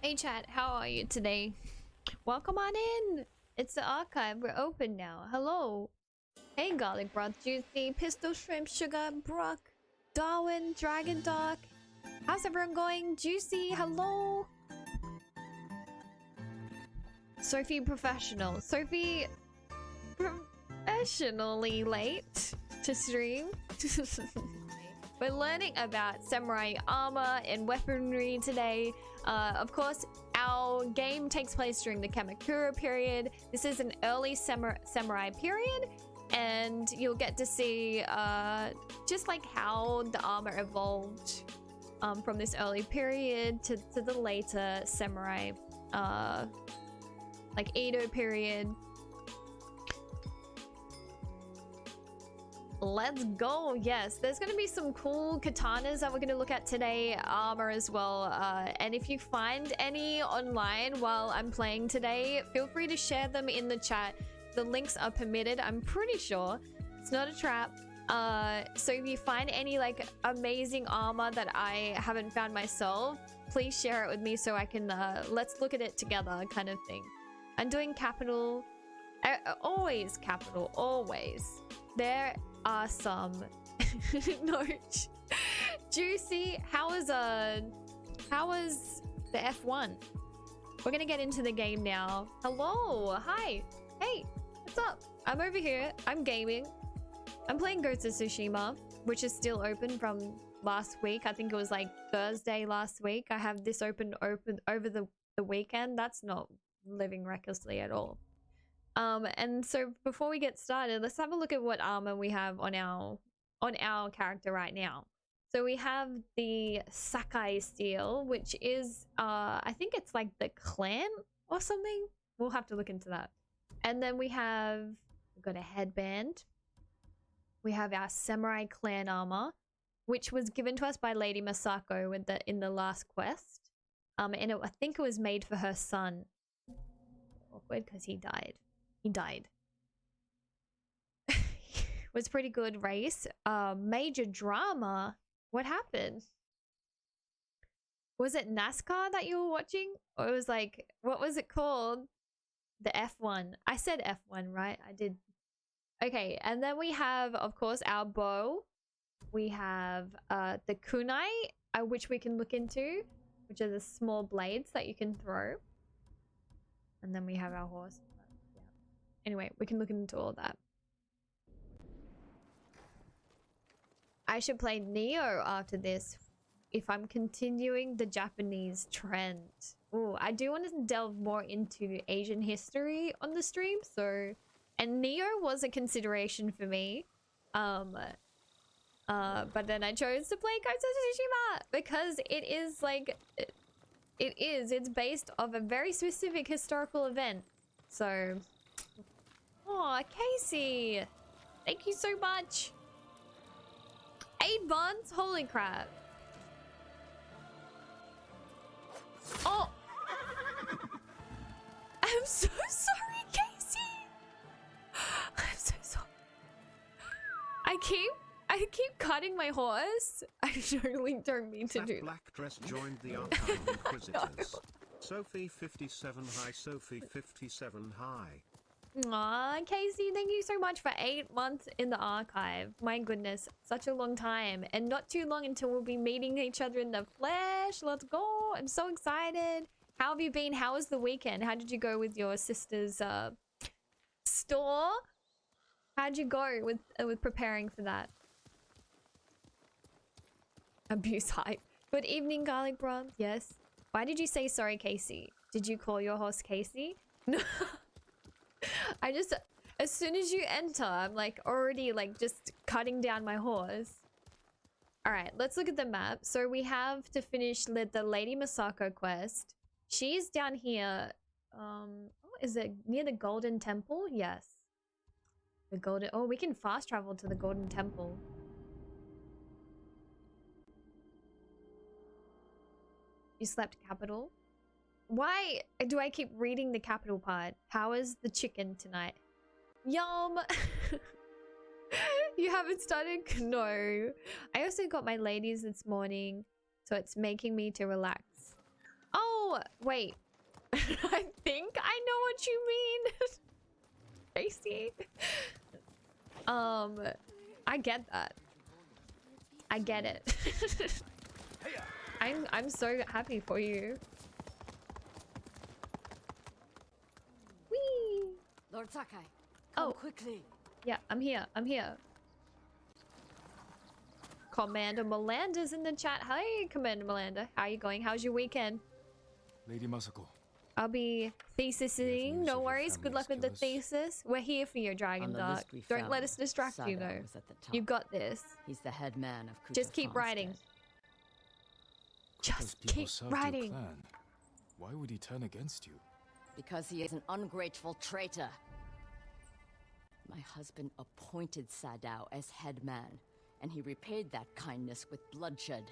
Hey chat, how are you today? Welcome on in. It's the archive. We're open now. Hello. Hey garlic broth, juicy, pistol shrimp, sugar, Brock, Darwin, Dragon Dark. How's everyone going? Juicy, hello. Sophie professional. Sophie professionally late to stream. We're learning about samurai armor and weaponry today. Of course, our game takes place during the Kamakura period. This is an early samurai period, and you'll get to see just like how the armor evolved from this early period to the later samurai, like Edo period. Let's go. Yes, there's going to be some cool katanas that we're going to look at today, armor as well. And if you find any online while I'm playing today, feel free to share them in the chat. The links are permitted, I'm pretty sure. It's not a trap. So if you find any like amazing armor that I haven't found myself, please share it with me so I can let's look at it together kind of thing. I'm doing capital. Always capital, always. There are some no juicy. How was the F1? We're gonna get into the game now. Hello, hi, hey, what's up? I'm over here. I'm gaming. I'm playing Ghost of Tsushima, which is still open from last week. I think it was like Thursday last week. I have this open over the weekend. That's not living recklessly at all. And so before we get started, let's have a look at what armor we have on our character right now. So we have the Sakai steel, which is I think it's like the clan or something. We'll have to look into that. And then we've got a headband. We have our samurai clan armor, which was given to us by Lady Masako in the last quest. And I think it was made for her son. Awkward because he died. He died. Was pretty good race. Major drama. What happened? Was it NASCAR that you were watching? Or it was like, what was it called? The F1. I said F1, right? I did. Okay, and then we have, of course, our bow. We have the kunai, which we can look into, which are the small blades that you can throw. And then we have our horse. Anyway, we can look into all that. I should play Neo after this if I'm continuing the Japanese trend. Oh, I do want to delve more into Asian history on the stream. So, and Neo was a consideration for me. But then I chose to play Ghost of Tsushima because it is like, it's based off a very specific historical event. So, oh, Casey, thank you so much. 8 months? Holy crap. Oh, I'm so sorry, Casey. I'm so sorry. I keep cutting my horse. I totally don't mean to do that. Black dress joined the archive inquisitors. Sophie 57 hi, Sophie 57 hi. Aw, Casey, thank you so much for 8 months in the archive. My goodness, such a long time. And not too long until we'll be meeting each other in the flesh. Let's go. I'm so excited. How have you been? How was the weekend? How did you go with your sister's store? How'd you go with preparing for that? Abuse hype. Good evening, garlic bro. Yes. Why did you say sorry, Casey? Did you call your horse Casey? No. I just, as soon as you enter, I'm like already like just cutting down my horse. All right, let's look at the map. So we have to finish the Lady Masako quest. She's down here. Oh, is it near the Golden Temple? Yes. The Golden, oh, we can fast travel to the Golden Temple. You slept capital? Why do I keep reading the capital part? How is the chicken tonight? Yum! You haven't started? No. I also got my ladies this morning, so it's making me to relax. Oh, wait. I think I know what you mean. Tracy. I get that. I get it. I'm so happy for you. Whee! Lord Sakai, come quickly. Yeah, I'm here. I'm here. Commander Melander's in the chat. Hi, Commander Melander. How are you going? How's your weekend? Lady Masako. I'll be thesising. news No of your worries. Good luck with the family's thesis. We're here for you, Dragon Dark. Don't let us distract you, though. You got this. He's the head man of Kuta Just keep writing. Kuta's Just people keep served your writing. clan. Why would he turn against you? Because he is an ungrateful traitor. My husband appointed Sadao as head man, and he repaid that kindness with bloodshed.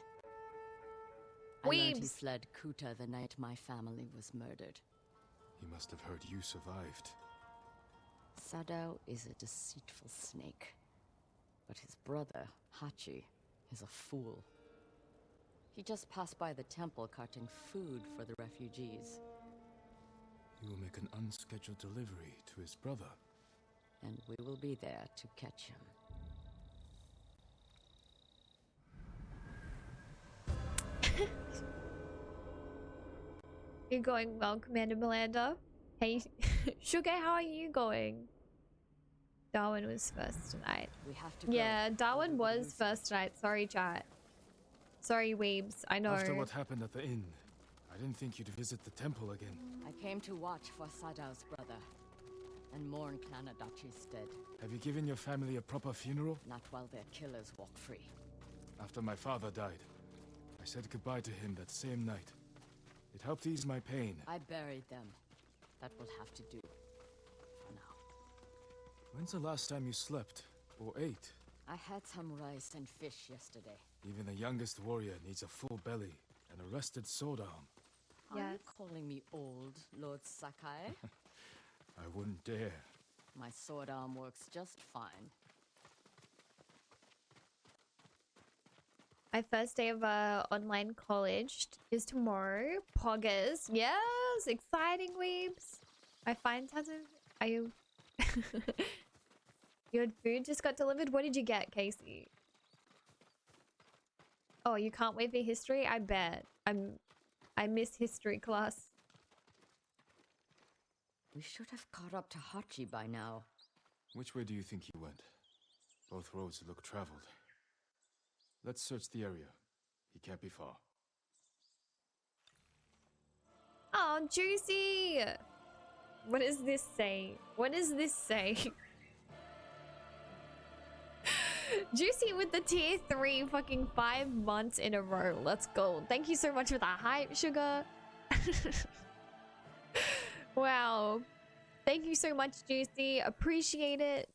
I learned he Weebs. fled Kuta the night my family was murdered. He must have heard you survived. Sadao is a deceitful snake, but his brother, Hachi, is a fool. He just passed by the temple carting food for the refugees, You will make an unscheduled delivery to his brother. and we will be there to catch him. You're going well, Commander Melanda. Hey, Sugar, how are you going? Darwin was first tonight. We have to go. Yeah, Darwin was first tonight. Sorry, chat. Sorry, weebs. I know. After what happened at the inn, I didn't think you'd visit the temple again. I came to watch for Sadao's brother, and mourn Clan Adachi's dead, Have you given your family a proper funeral? not while their killers walk free. After my father died, I said goodbye to him that same night. It helped ease my pain. I buried them. That will have to do for now. When's the last time you slept or ate? I had some rice and fish yesterday. Even the youngest warrior needs a full belly and a rested sword arm. Are you Yes. calling me old, Lord Sakai? I wouldn't dare. My sword arm works just fine. My first day of online college is tomorrow. Poggers. Yes, exciting weebs. I find tons of... Are you... Your food just got delivered? What did you get, Casey? Oh, you can't wait for history? I bet. I miss history class. We should have caught up to Hachi by now. Which way do you think he went? Both roads look traveled. Let's search the area. He can't be far. Oh, juicy! What does this say? What does this say? Juicy with the tier 3 fucking 5 months in a row. Let's go. Thank you so much for that hype, Sugar. Wow. Thank you so much, Juicy. Appreciate it.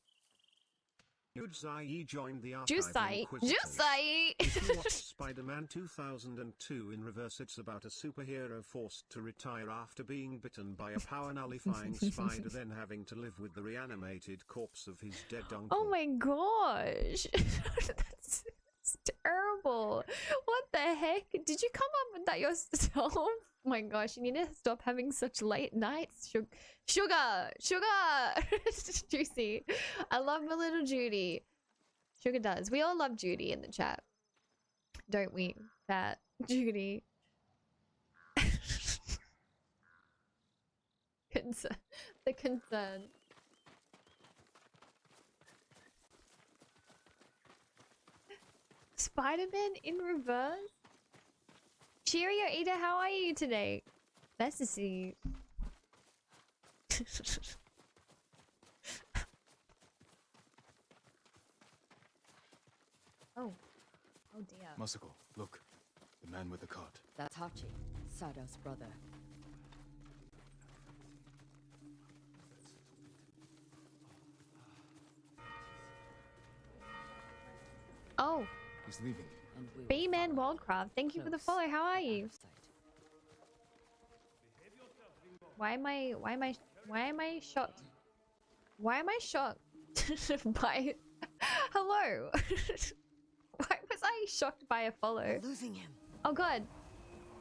Yudzai joined the archive Juicy. Inquisitors. Juicy! If you watched Spider-Man 2002 in reverse, it's about a superhero forced to retire after being bitten by a power-nullifying spider, then having to live with the reanimated corpse of his dead uncle. Oh my gosh. That's terrible. What the heck? Did you come up with that yourself? Oh my gosh, you need to stop having such late nights. Sugar! Juicy. I love my little Judy. Sugar does. We all love Judy in the chat. Don't we? That Judy. Concern. The concern. Spider-Man in reverse? Cheerio, Ida, how are you today? Nice to see you. Oh. Oh dear. Masako, look. The man with the cart. That's Hachi, Sadao's brother. Oh, He's leaving. And we will B-Man follow. Wildcraft. Thank you for the Close, follow. How are out you? of sight. Why am I shocked? Why am I shocked by hello? Why was I shocked by a follow? We're losing him. Oh god.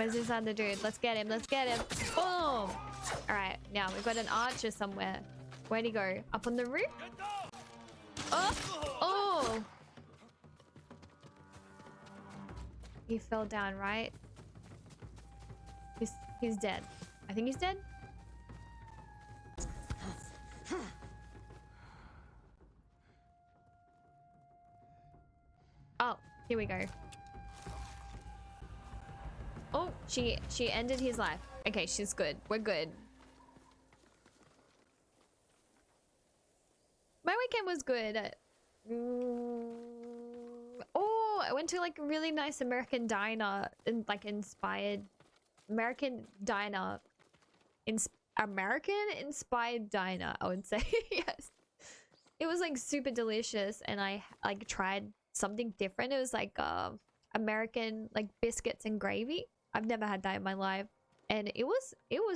Where's this other dude? Let's get him. Let's get him. Boom. All right. Now we've got an archer somewhere. Where'd he go? Up on the roof? Oh. Oh. He fell down, right? He's dead. I think he's dead. Oh, here we go. Oh, she ended his life. Okay, she's good. We're good. My weekend was good. Oh, I went to like a really nice American diner and like inspired American diner. American inspired diner, I would say. Yes. It was like super delicious and I like tried something different. It was like American like biscuits and gravy. I've never had that in my life. And it was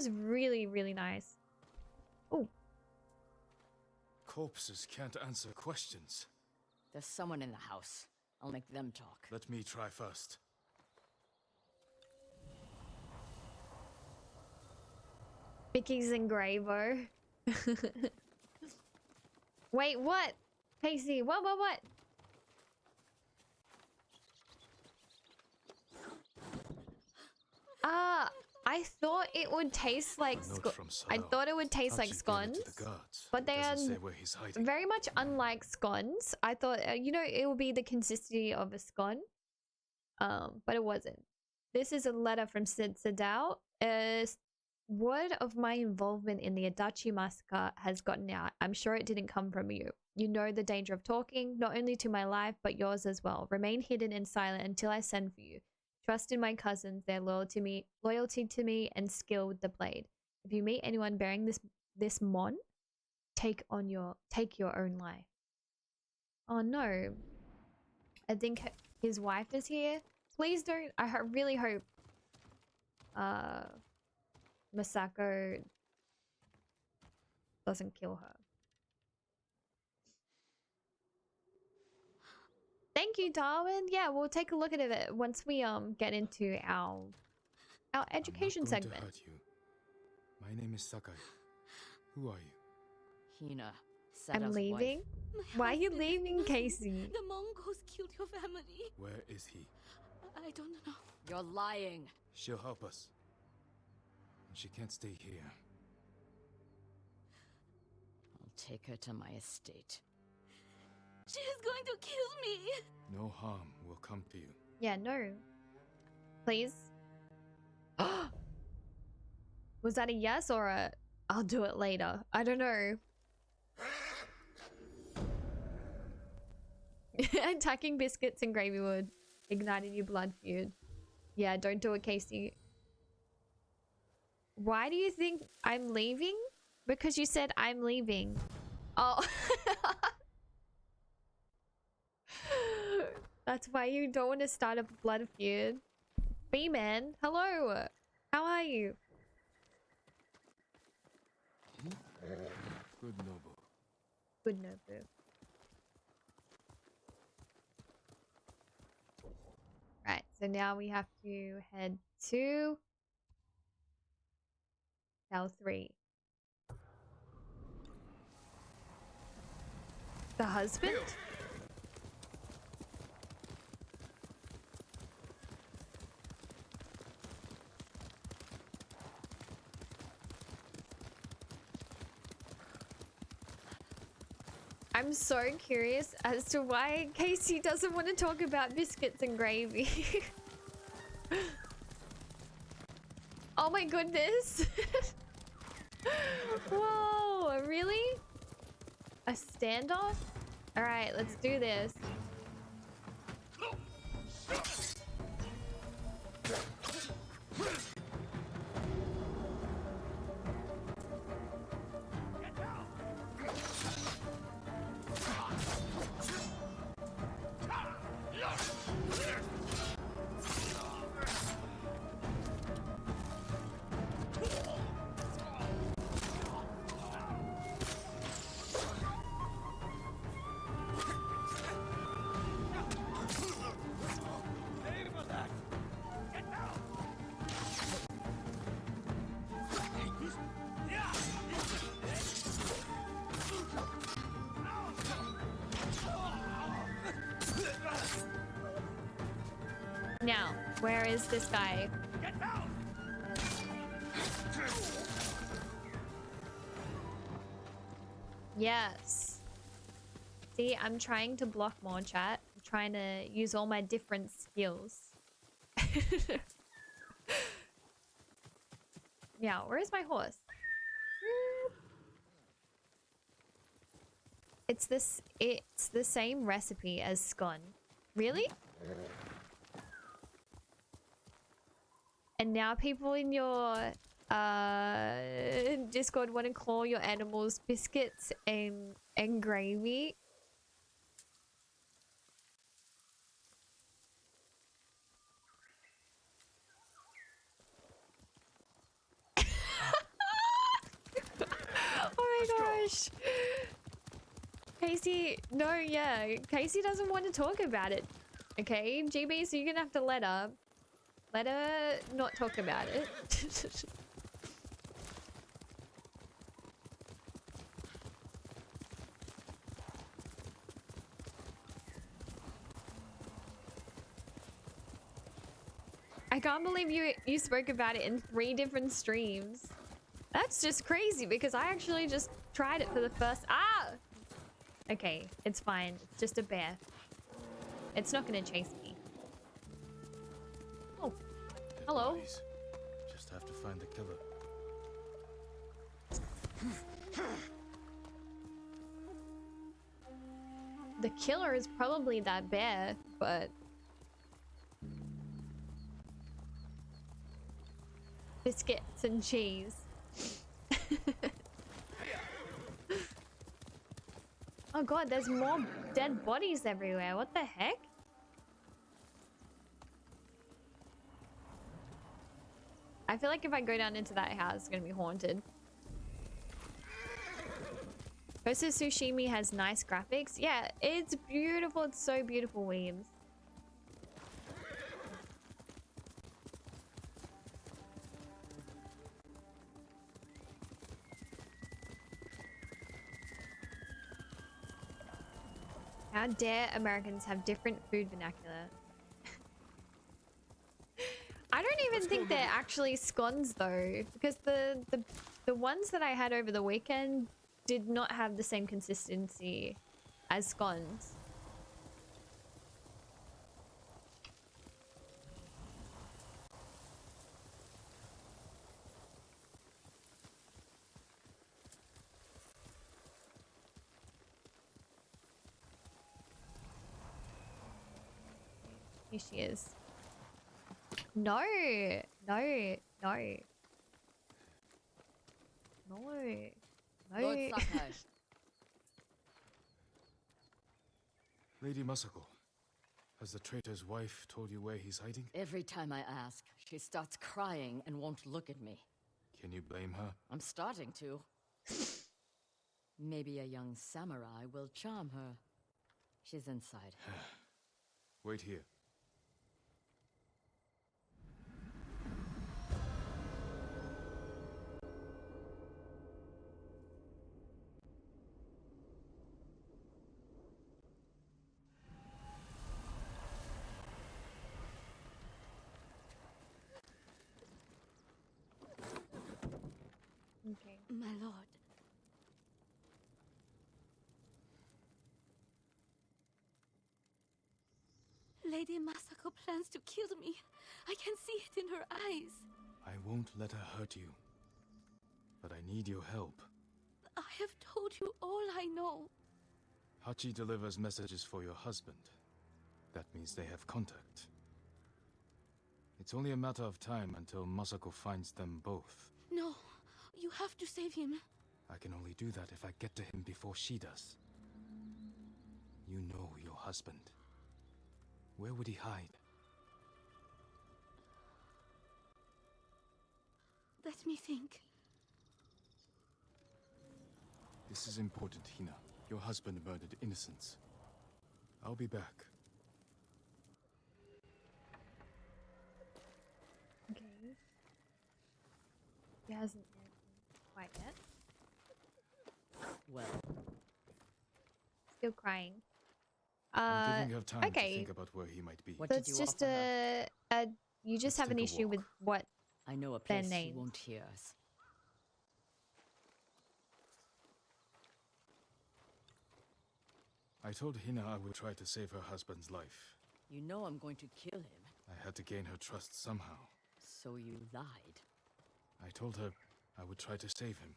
really, really nice. Oh. Corpses can't answer questions. There's someone in the house. I'll make them talk. Let me try first. Mickey's engraver. Wait, what? Casey, what? I thought it would taste like I thought it would taste like scones, but they are very much unlike scones. I thought, you know, it would be the consistency of a scone, but it wasn't. This is a letter from Sid Sadao. Word of my involvement in the Adachi massacre has gotten out. I'm sure it didn't come from you. You know the danger of talking, not only to my life, but yours as well. Remain hidden and silent until I send for you. Trust in my cousins, their loyalty to me, and skill with the blade. If you meet anyone bearing this mon, take your own life. Oh no. I think his wife is here. Please don't. I really hope Masako doesn't kill her. Thank you, Darwin. Yeah, we'll take a look at it once we get into our education segment. I'm not going to hurt you. My name is Sakai. Who are you? Hina. I'm leaving. Why are you leaving, Casey? The Mongols killed your family. Where is he? I don't know. You're lying. She'll help us. And she can't stay here. I'll take her to my estate. She is going to kill me. No harm will come to you. Yeah, no. Please. Was that a yes or a I'll do it later? I don't know. Attacking biscuits and gravy wood ignited your blood feud. Yeah, don't do it, Casey. Why do you think I'm leaving? Because you said I'm leaving. Oh. That's why you don't want to start a blood feud. B-Man, hello. How are you? Good noble. Good noble. Right, so now we have to head to Cell 3. The husband? I'm so curious as to why Casey doesn't want to talk about biscuits and gravy. Oh my goodness. Whoa, really? A standoff? All right, let's do this. Now, where is this guy? Get down! Yes. See, I'm trying to block more chat. I'm trying to use all my different skills. Yeah, where is my horse? It's the same recipe as scone. Really? And now people in your Discord want to call your animals biscuits and gravy. Oh my gosh. Casey, no, yeah. Casey doesn't want to talk about it. Okay, GB, so you're gonna have to let her not talk about it. I can't believe you spoke about it in 3 different streams. That's just crazy because I actually just tried it for the first... Ah! Okay, it's fine. It's just a bear. It's not gonna chase me. Oh, hello. Bodies. Just have to find the killer. The killer is probably that bear, but... Biscuits and cheese. Oh god, there's more dead bodies everywhere. What the heck? I feel like if I go down into that house, it's gonna be haunted. Ghost of Tsushima has nice graphics. Yeah, it's beautiful. It's so beautiful, Weems. How dare Americans have different food vernacular? I don't even think they're actually scones though, because the ones that I had over the weekend did not have the same consistency as scones. Here she is. No, no, no. No. Lord No. Sakai. Lady Masako, has the traitor's wife told you where he's hiding? Every time I ask, she starts crying and won't look at me. Can you blame her? I'm starting to. Maybe a young samurai will charm her. She's inside. Wait here. Okay. My lord. Lady Masako plans to kill me. I can see it in her eyes. I won't let her hurt you. But I need your help. I have told you all I know. Hachi delivers messages for your husband. That means they have contact. It's only a matter of time until Masako finds them both. No, you have to save him. I can only do that if I get to him before she does. You know your husband. Where would he hide? Let me think. This is important, Hina. Your husband murdered innocents. I'll be back. Okay. He hasn't quite yet. Well, Still crying. I'm giving her time okay. to think about where he might be. What So did it's you just offer her? you just Let's have an take a issue with walk. what I know a their place she names. won't hear us. I told Hina I would try to save her husband's life. You know I'm going to kill him, I had to gain her trust somehow. so you lied. I told her I would try to save him.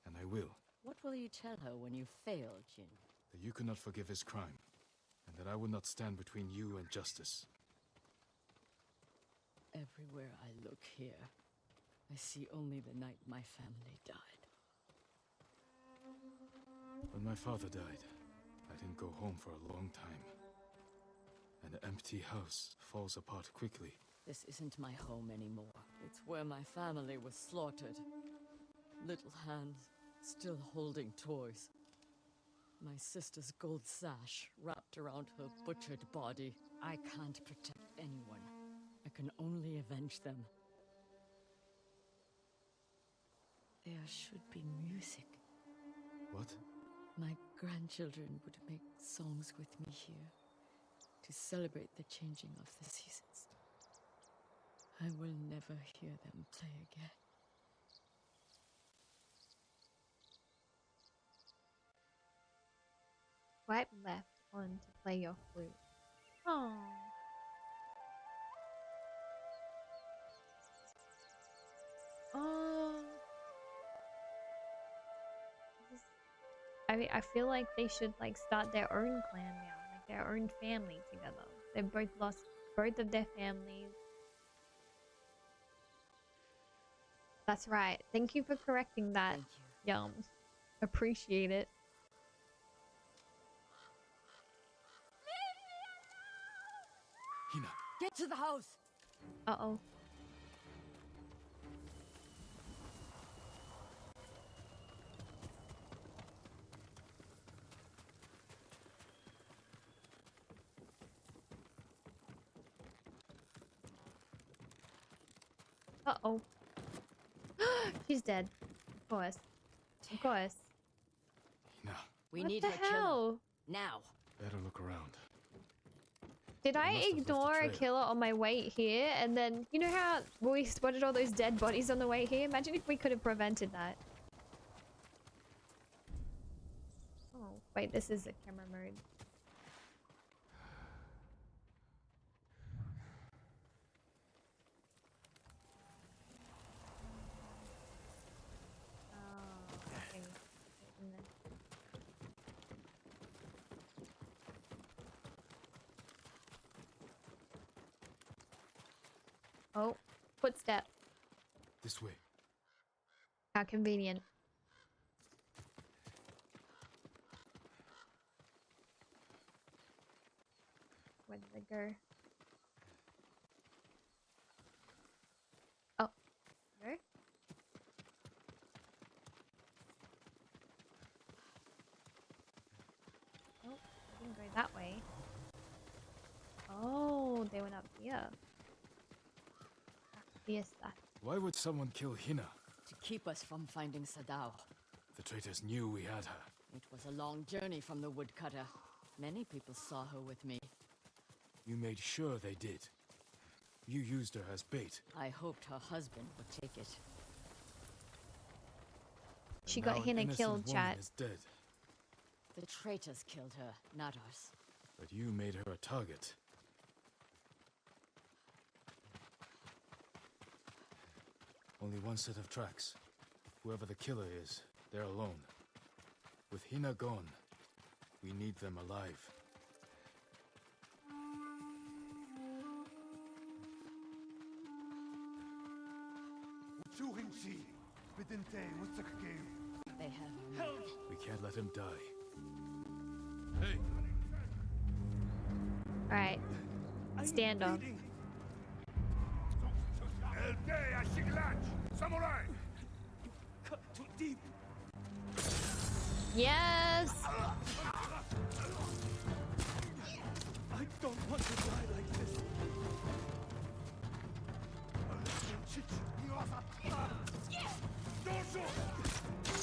And I will. What will you tell her when you fail, Jin? That you could not forgive his crime. And that I would not stand between you and justice. Everywhere I look here, I see only the night my family died. When my father died, I didn't go home for a long time. An empty house falls apart quickly. This isn't my home anymore. It's where my family was slaughtered. Little hands, still holding toys. My sister's gold sash wrapped around her butchered body. I can't protect anyone. I can only avenge them. There should be music. What? My grandchildren would make songs with me here to celebrate the changing of the seasons. I will never hear them play again. Swipe left on to play your flute. Oh. Oh. I mean, I feel like they should like start their own clan now, like their own family together. They've both lost both of their families. That's right. Thank you for correcting that. Thank you. Yum. Appreciate it. Hina! Get to the house! Uh-oh. Uh-oh. She's dead. Of course. Of course. Hina, We What need the her killer. hell? Now! better look around. Did They I must have left a ignore a trail. killer on my way here? And then, you know how we spotted all those dead bodies on the way here? Imagine if we could have prevented that. Oh, wait, this is the camera mode. Oh, okay. And then- Oh, footstep. This way. How convenient. Where did it go? Oh, no. Oh, I didn't go that way. Oh, they went up here. Yes, that. Why would someone kill Hina? To keep us from finding Sadao. The traitors knew we had her. It was a long journey from the woodcutter. Many people saw her with me. You made sure they did. You used her as bait. I hoped her husband would take it. And She got now an Hina innocent killed, woman chat. is dead. The traitors killed her, not us. But you made her a target. Only one set of tracks. Whoever the killer is, they're alone. With Hina gone, we need them alive. They have her. We can't let him die. Hey! Alright. Stand off. Cut too deep. Yes! I don't want to die like this.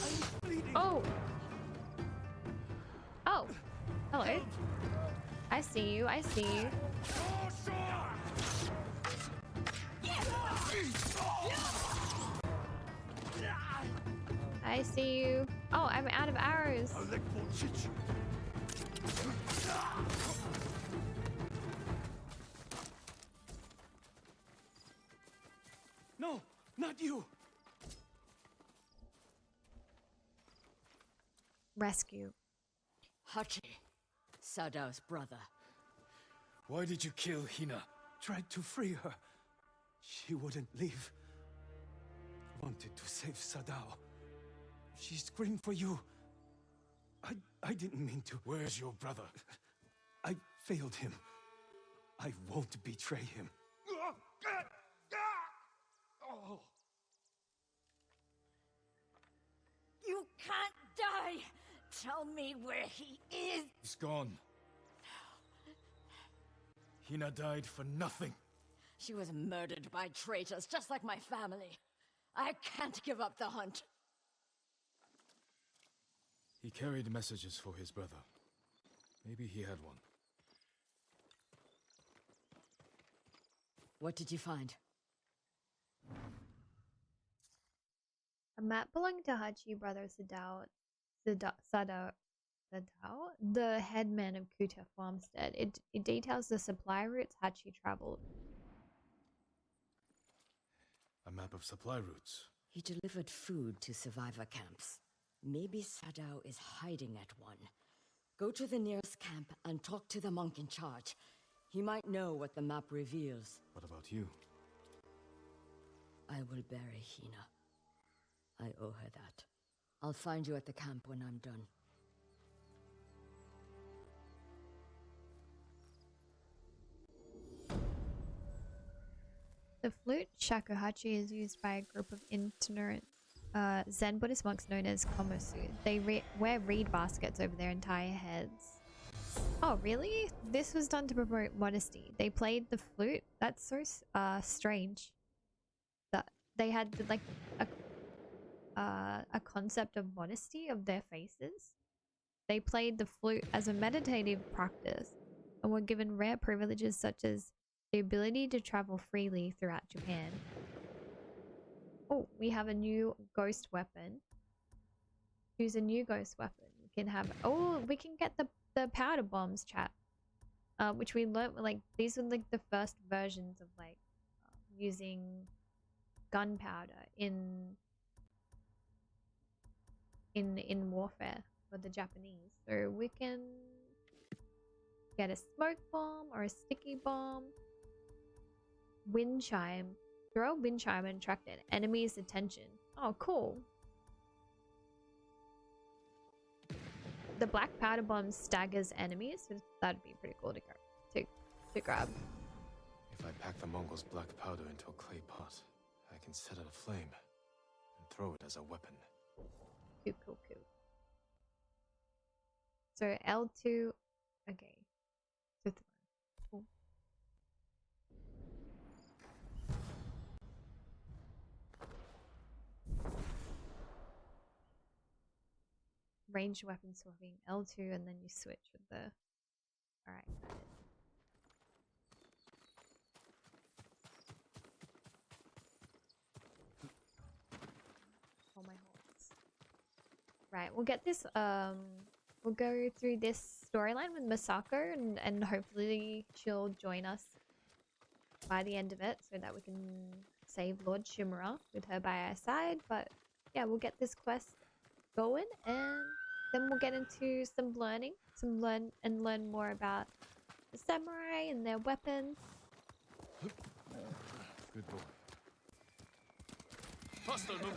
I'm bleeding. Oh! Oh! Hello. I see you. I see you. I see you. Oh, I'm out of arrows. No, not you. Rescue. Hachi, Sadao's brother. Why did you kill Hina? Tried to free her. She wouldn't leave. Wanted to save Sadao. She screamed for you. I didn't mean to. Where's your brother? I failed him. I won't betray him. Oh. You can't die! Tell me where he is! He's gone. Hina died for nothing. She was murdered by traitors, just like my family. I can't give up the hunt. He carried messages for his brother. Maybe he had one. What did you find? A map belonging to Hachi brother Sadao, the headman of Kuta Farmstead. It details the supply routes Hachi traveled. A map of supply routes. He delivered food to survivor camps. Maybe Sadao is hiding at one. Go to the nearest camp and talk to the monk in charge. He might know what the map reveals. What about you? I will bury Hina. I owe her that. I'll find you at the camp when I'm done. The flute shakuhachi is used by a group of itinerant Zen Buddhist monks known as komosu. They wear reed baskets over their entire heads. Oh, really? This was done to promote modesty. They played the flute? That's so strange. That they had like a concept of modesty of their faces. They played the flute as a meditative practice and were given rare privileges such as the ability to travel freely throughout Japan. Oh, we have a new ghost weapon. Choose a new ghost weapon. We can have... Oh, we can get the powder bombs, chat. Which we learnt, like, these were like the first versions of like using gunpowder in warfare for the Japanese. So we can get a smoke bomb or a sticky bomb. Wind chime. Throw a wind chime and attract an enemy's attention. Oh, cool. The black powder bomb staggers enemies, so that'd be pretty cool to grab. If I pack the Mongols' black powder into a clay pot, I can set it aflame and throw it as a weapon. Cool. So L2, okay. To throw. Cool. Ranged weapon swapping L2 and then you switch with the... Alright, got it. Oh my horse. Right, we'll get this, we'll go through this storyline with Masako and hopefully she'll join us by the end of it so that we can save Lord Shimura with her by our side. But yeah, we'll get this quest going and then we'll get into some learning, learn more about the samurai and their weapons. Good boy. Faster, move.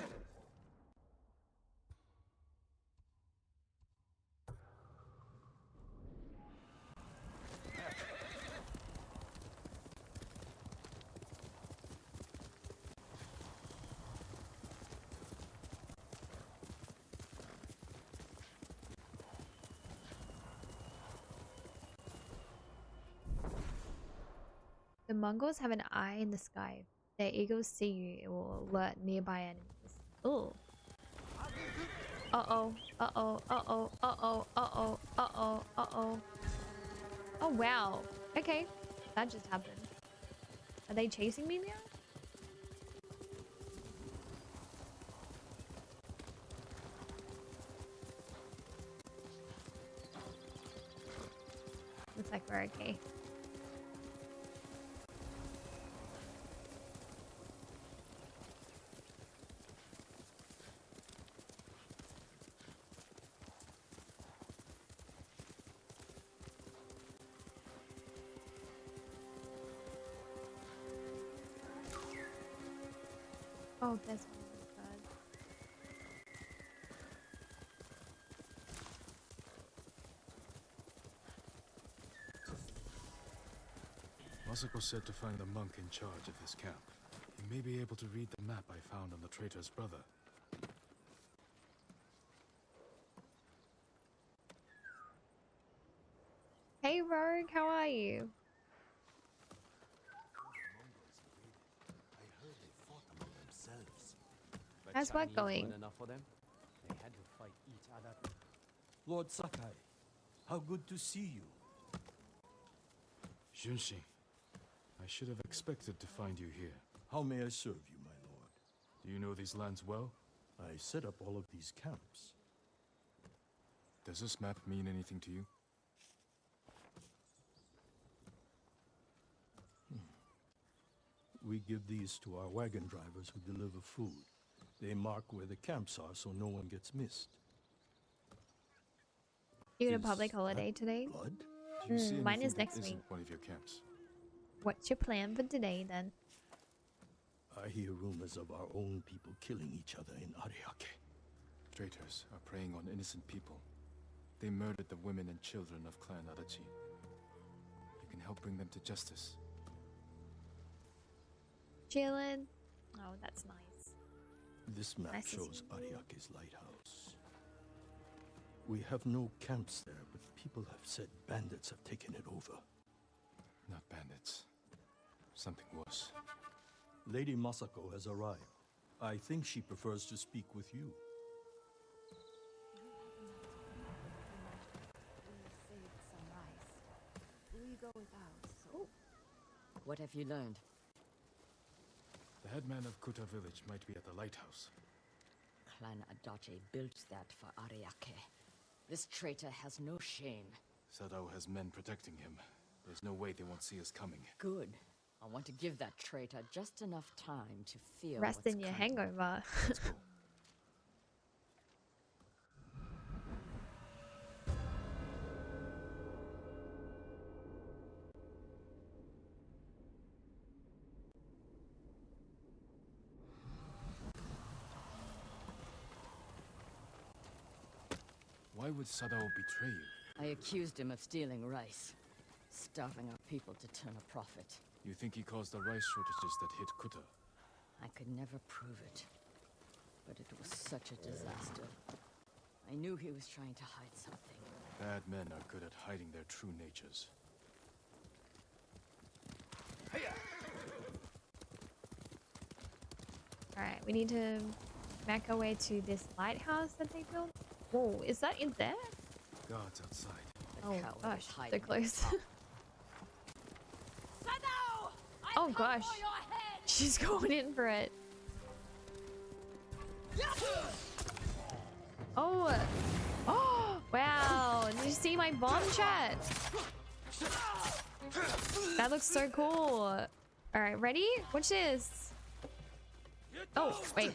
The Mongols have an eye in the sky. If their eagles see you, it will alert nearby enemies. Ooh. Uh-oh. Uh-oh. Uh-oh. Uh-oh. Uh-oh. Uh-oh. Uh-oh. Oh wow. Okay. That just happened. Are they chasing me now? Looks like we're okay. Oh, there's one of those birds. Masako said to find the monk in charge of this camp. He may be able to read the map I found on the traitor's brother. Hey Rogue, how are you? How's work going? Lord Sakai, how good to see you. Junshin, I should have expected to find you here. How may I serve you, my lord? Do you know these lands well? I set up all of these camps. Does this map mean anything to you? We give these to our wagon drivers who deliver food. They mark where the camps are so no one gets missed. You get a Is public holiday that today? blood? Do you see mine is anything that next isn't week. one of your camps? What's your plan for today then? I hear rumors of our own people killing each other in Ariake. Traitors are preying on innocent people. They murdered the women and children of Clan Adachi. You can help bring them to justice. Chillin'. Oh, that's nice. This map Nice to see. shows Ariake's lighthouse. We have no camps there, but people have said bandits have taken it over. Not bandits. Something worse. Lady Masako has arrived. I think she prefers to speak with you. What have you learned? The headman of Kuta village might be at the lighthouse. Clan Adachi built that for Ariake. This traitor has no shame. Sadao has men protecting him. There's no way they won't see us coming. Good. I want to give that traitor just enough time to feel Rest what's in your coming. hangover. Let's go. Why would Sadao betray you? I accused him of stealing rice, starving our people to turn a profit. You think he caused the rice shortages that hit Kuta? I could never prove it, but it was such a disaster. I knew he was trying to hide something. Bad men are good at hiding their true natures. Alright, we need to make our way to this lighthouse that they built. Whoa, is that in there? Guards outside. The Oh coward gosh, is so hiding in the close. top. Oh gosh, she's going in for it. Oh, oh, wow! Did you see my bomb chat? That looks so cool. All right, ready? Watch this. Oh wait,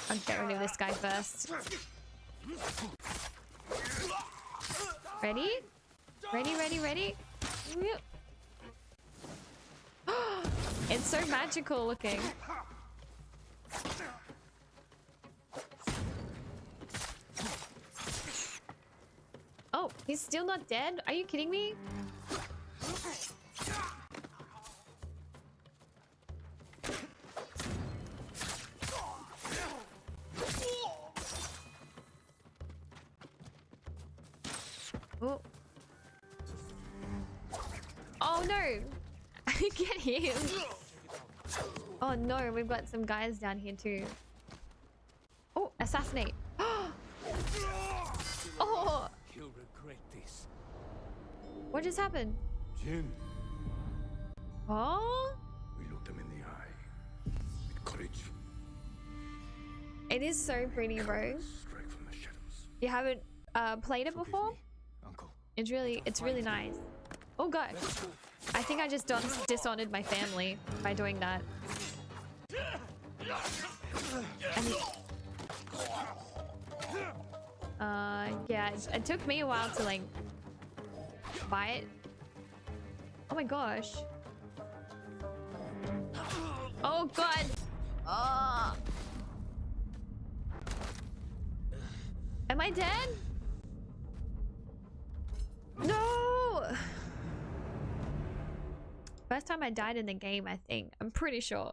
I'll get rid of this guy first. Ready? Ready? Ready? Ready? Whoop. It's so magical looking. Oh, he's still not dead? Are you kidding me? Oh. Oh no! Get him! Oh no, we've got some guys down here too. Oh, assassinate! Oh! You'll regret this. What just happened? Jin, Oh, we look them in the eye with courage. it is so pretty, bro. Strike from the shadows. You haven't played it Forgive before? me, Uncle. It's really nice. Oh god. I think I just dishonored my family by doing that. Yeah, it took me a while to like buy it. Oh my gosh. Oh god. Oh. Am I dead? No. First time I died in the game, I think. I'm pretty sure.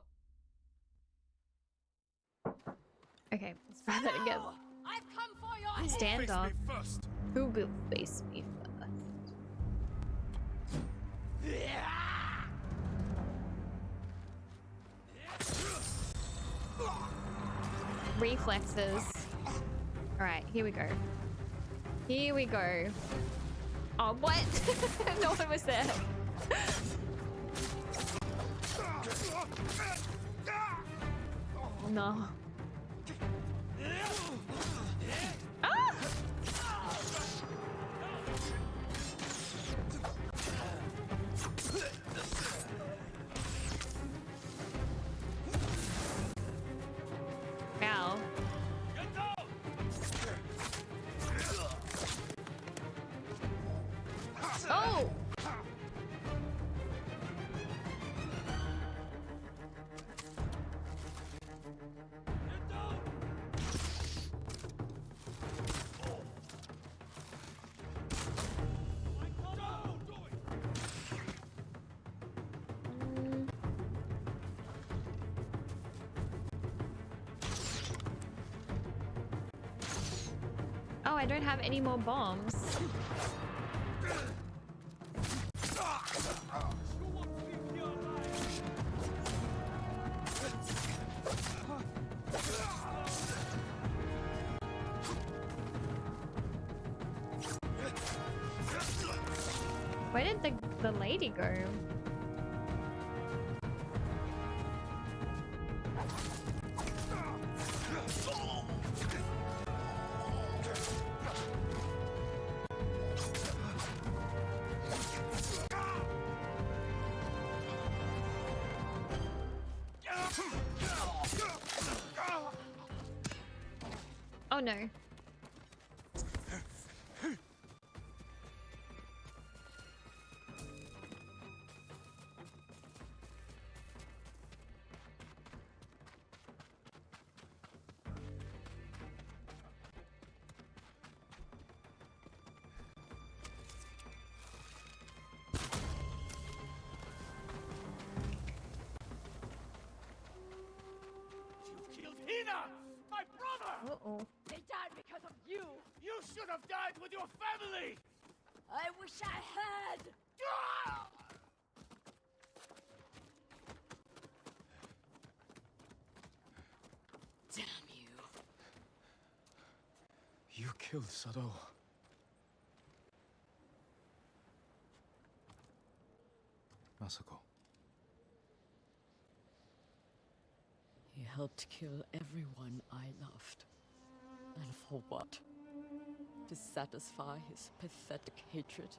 Okay, let's try that again. I've come for your Stand up. First. Who will face me first? Reflexes. Alright, here we go. Here we go. Oh, what? No one was there. No. Ah! Ow. Oh! Oh, I don't have any more bombs. Where did the lady go? Oh no. You killed Hina! My brother! Uh-oh. They died because of you. You should have died with your family! I wish I had. Ah! Damn you. You killed Sado. Masako. He helped kill everyone I loved. And for what? To satisfy his pathetic hatred?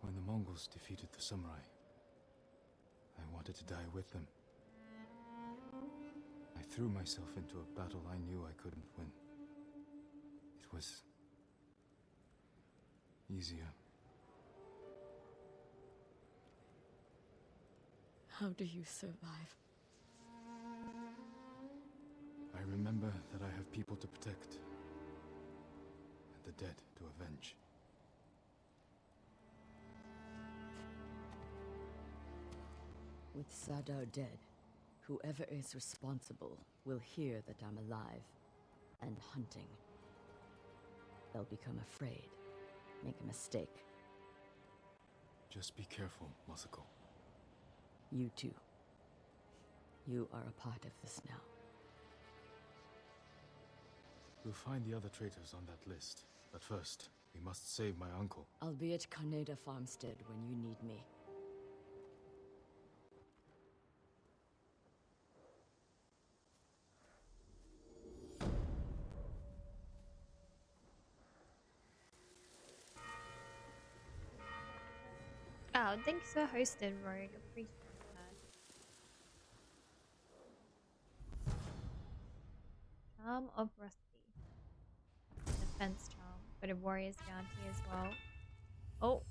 When the Mongols defeated the samurai, I wanted to die with them. I threw myself into a battle I knew I couldn't win. It was easier. How do you survive? I remember that I have people to protect, and the dead to avenge. With Sadao dead, whoever is responsible will hear that I'm alive and hunting. They'll become afraid, make a mistake. Just be careful, Masako. You too. You are a part of this now. We'll find the other traitors on that list, but first, We must save my uncle. I'll be at Kaneda Farmstead when you need me. Oh, thanks for hosting, Rogue. Appreciate that. Charm of Rusty. Defense charm. But a warrior's bounty as well. Oh,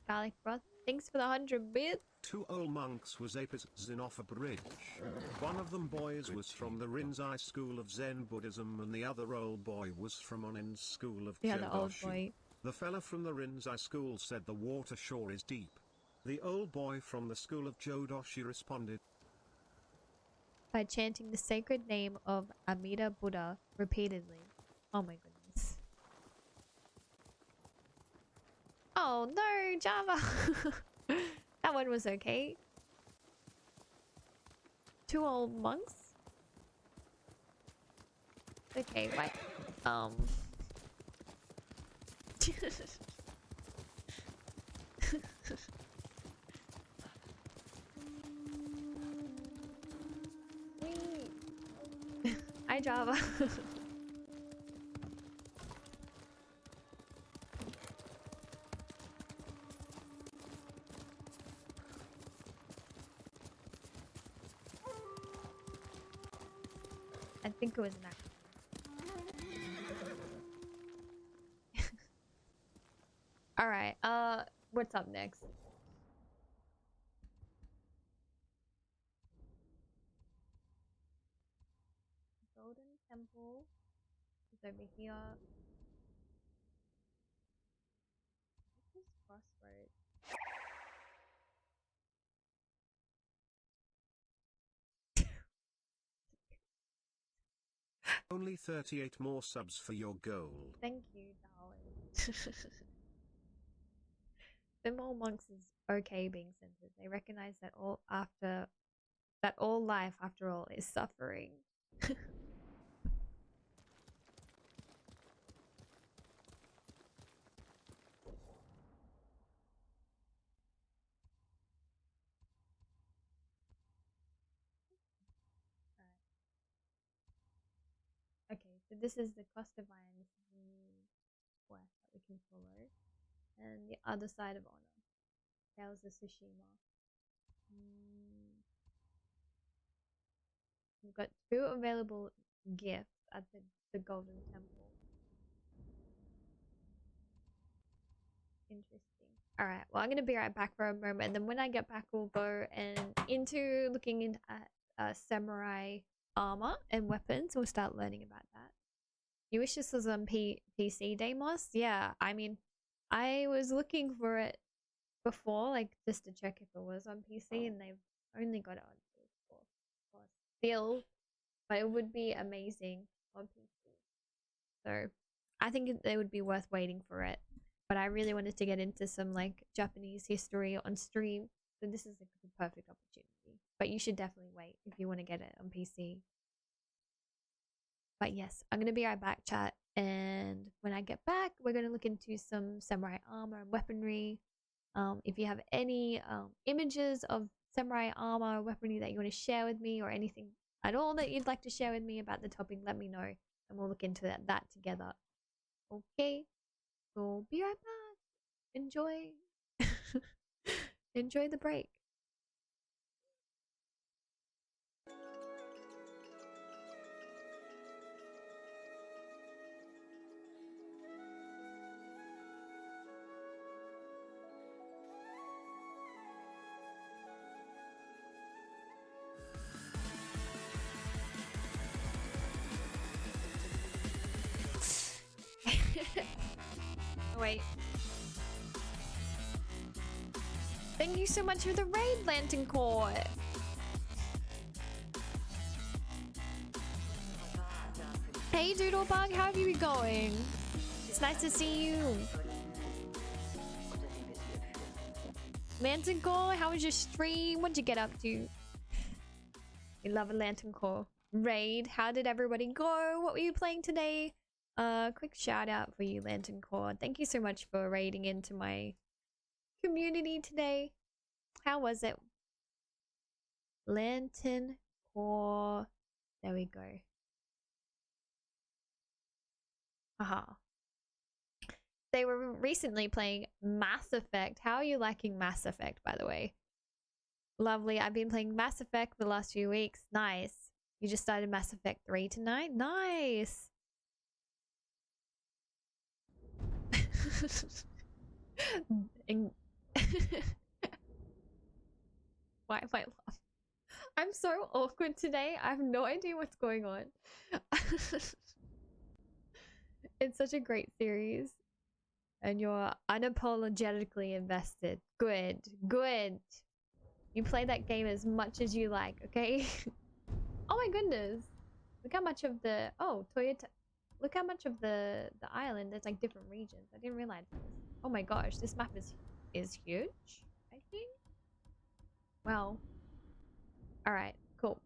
garlic broth. Thanks for the 100 bits. 2 old monks was apes off a bridge. One of them boys was from the Rinzai school of Zen Buddhism and the other old boy was from Onin's school of The other old Jodoshi. boy. The fella from the Rinzai school said the water shore is deep. The old boy from the school of Jodoshi responded By chanting the sacred name of Amida Buddha repeatedly. Oh my goodness. Oh no, Java! That one was okay. 2 old monks? Okay, wait. Hi, Java. I think it was an accident. All right. What's up next? Golden Temple is over here. What's this crossroad? only 38 more subs for your goal. Thank you, darling. Thimble monks is okay being censored. They recognize that all life after all is suffering. Okay, so this is the cost of iron. This is the new quest that we can follow. And the other side of honor. Tales of Tsushima. We've got 2 available gifts at the Golden Temple. Interesting. Alright, well I'm gonna be right back for a moment, and then when I get back we'll go and into looking into samurai armor and weapons. We'll start learning about that. You wish this was on PC, Deimos? Yeah, I mean, I was looking for it before, like just to check if it was on PC, and they've only got it on PS4 still, but it would be amazing on PC. So I think it would be worth waiting for it. But I really wanted to get into some like Japanese history on stream, so this is the perfect opportunity. But you should definitely wait if you want to get it on PC. But yes, I'm gonna be right back, chat. And when I get back, we're gonna look into some samurai armor and weaponry. If you have any images of samurai armor or weaponry that you want to share with me, or anything at all that you'd like to share with me about the topic, let me know, and we'll look into that together. Okay, so be right back. Enjoy. Enjoy the break. Oh, wait. Thank you so much for the raid, Lantern Core. Hey, Doodlebug, how have you been going? It's nice to see you. Lantern Core, how was your stream? What'd you get up to? We love a Lantern Core raid. How did everybody go? What were you playing today? Quick shout out for you, Lantern Core. Thank you so much for raiding into my community today. How was it? Lantern Core. There we go. Haha. They were recently playing Mass Effect. How are you liking Mass Effect, by the way? Lovely. I've been playing Mass Effect the last few weeks. Nice. You just started Mass Effect 3 tonight? Nice. Why am I laughing? I'm so awkward today. I have no idea what's going on. It's such a great series. And you're unapologetically invested. Good. Good. You play that game as much as you like, okay? Oh my goodness. Look how much of the... Oh, Toyota... Look how much of the island, there's like different regions. I didn't realize this. Oh my gosh, this map is huge, I think. Wow. Alright, cool.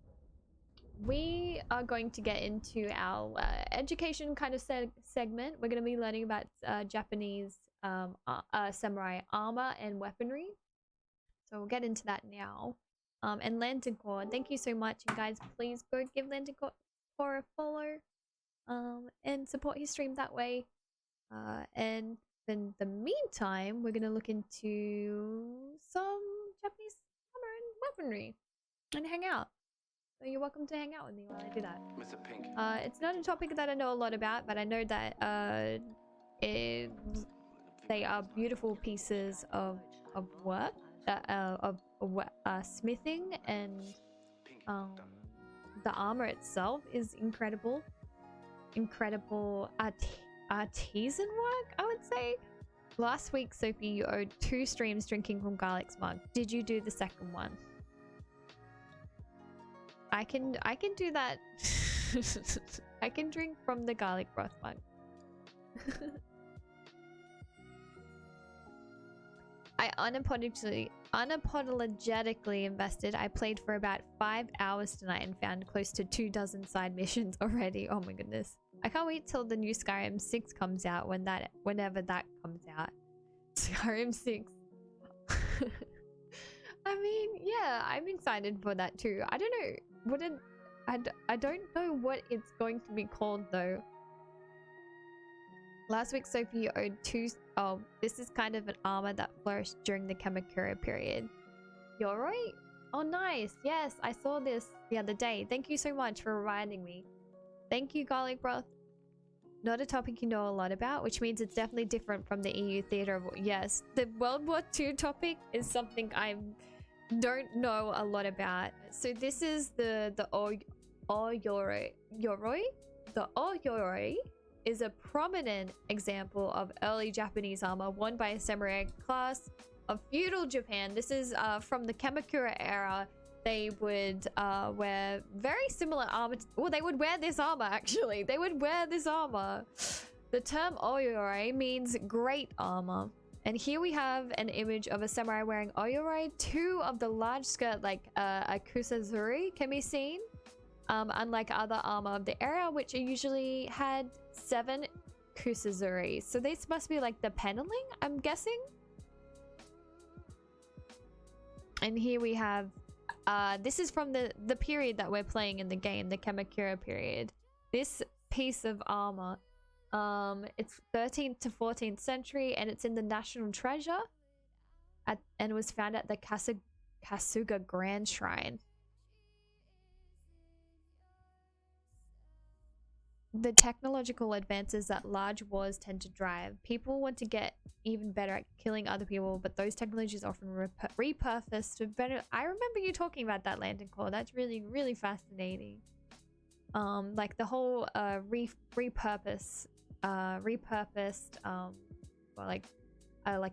We are going to get into our education kind of segment. We're going to be learning about Japanese samurai armor and weaponry. So we'll get into that now. And Lantern Core, thank you so much. And guys, please go give Lantern Core a follow. And support his stream that way. And in the meantime, we're going to look into some Japanese armor and weaponry and hang out. So you're welcome to hang out with me while I do that. Mr. Pink. It's not a topic that I know a lot about, but I know that they are beautiful pieces of work, smithing, and the armor itself is incredible. Incredible artisan work, I would say. Last week, Sophie, you owed 2 streams drinking from Garlic's mug. Did you do the second one? I can do that. I can drink from the garlic broth mug. I unapologetically invested. I played for about 5 hours tonight and found close to 24 side missions already. Oh my goodness. I can't wait till the new Skyrim 6 comes out, whenever that comes out. Skyrim 6. I mean, yeah, I'm excited for that too. I don't know. I don't know what it's going to be called though. Last week, Sophie, you owed 2... Oh, this is kind of an armor that flourished during the Kamakura period. Yoroi? Oh, nice. Yes, I saw this the other day. Thank you so much for reminding me. Thank you, Garlic Broth. Not a topic you know a lot about, which means it's definitely different from the EU theater of... Yes, the World War II topic is something I don't know a lot about. So this is the Oyoroi. The Oyoroi is a prominent example of early Japanese armor worn by a samurai class of feudal Japan. This is from the Kamakura era. They would wear very similar armor. Well, they would wear this armor, actually. They would wear this armor. The term oyori means great armor. And here we have an image of a samurai wearing oyori. 2 of the large skirt, like a kusazuri, can be seen. Unlike other armor of the era, which usually had 7 kusazuri. So this must be like the paneling, I'm guessing. And here we have, this is from the period that we're playing in the game, the Kamakura period. This piece of armor, it's 13th to 14th century, and it's in the National Treasure, and was found at the Kasuga Grand Shrine. The technological advances that large wars tend to drive. People want to get even better at killing other people, but those technologies are often repurposed to better... I remember you talking about that, Lantern Core. That's really, really fascinating. Like the whole repurposed, well, like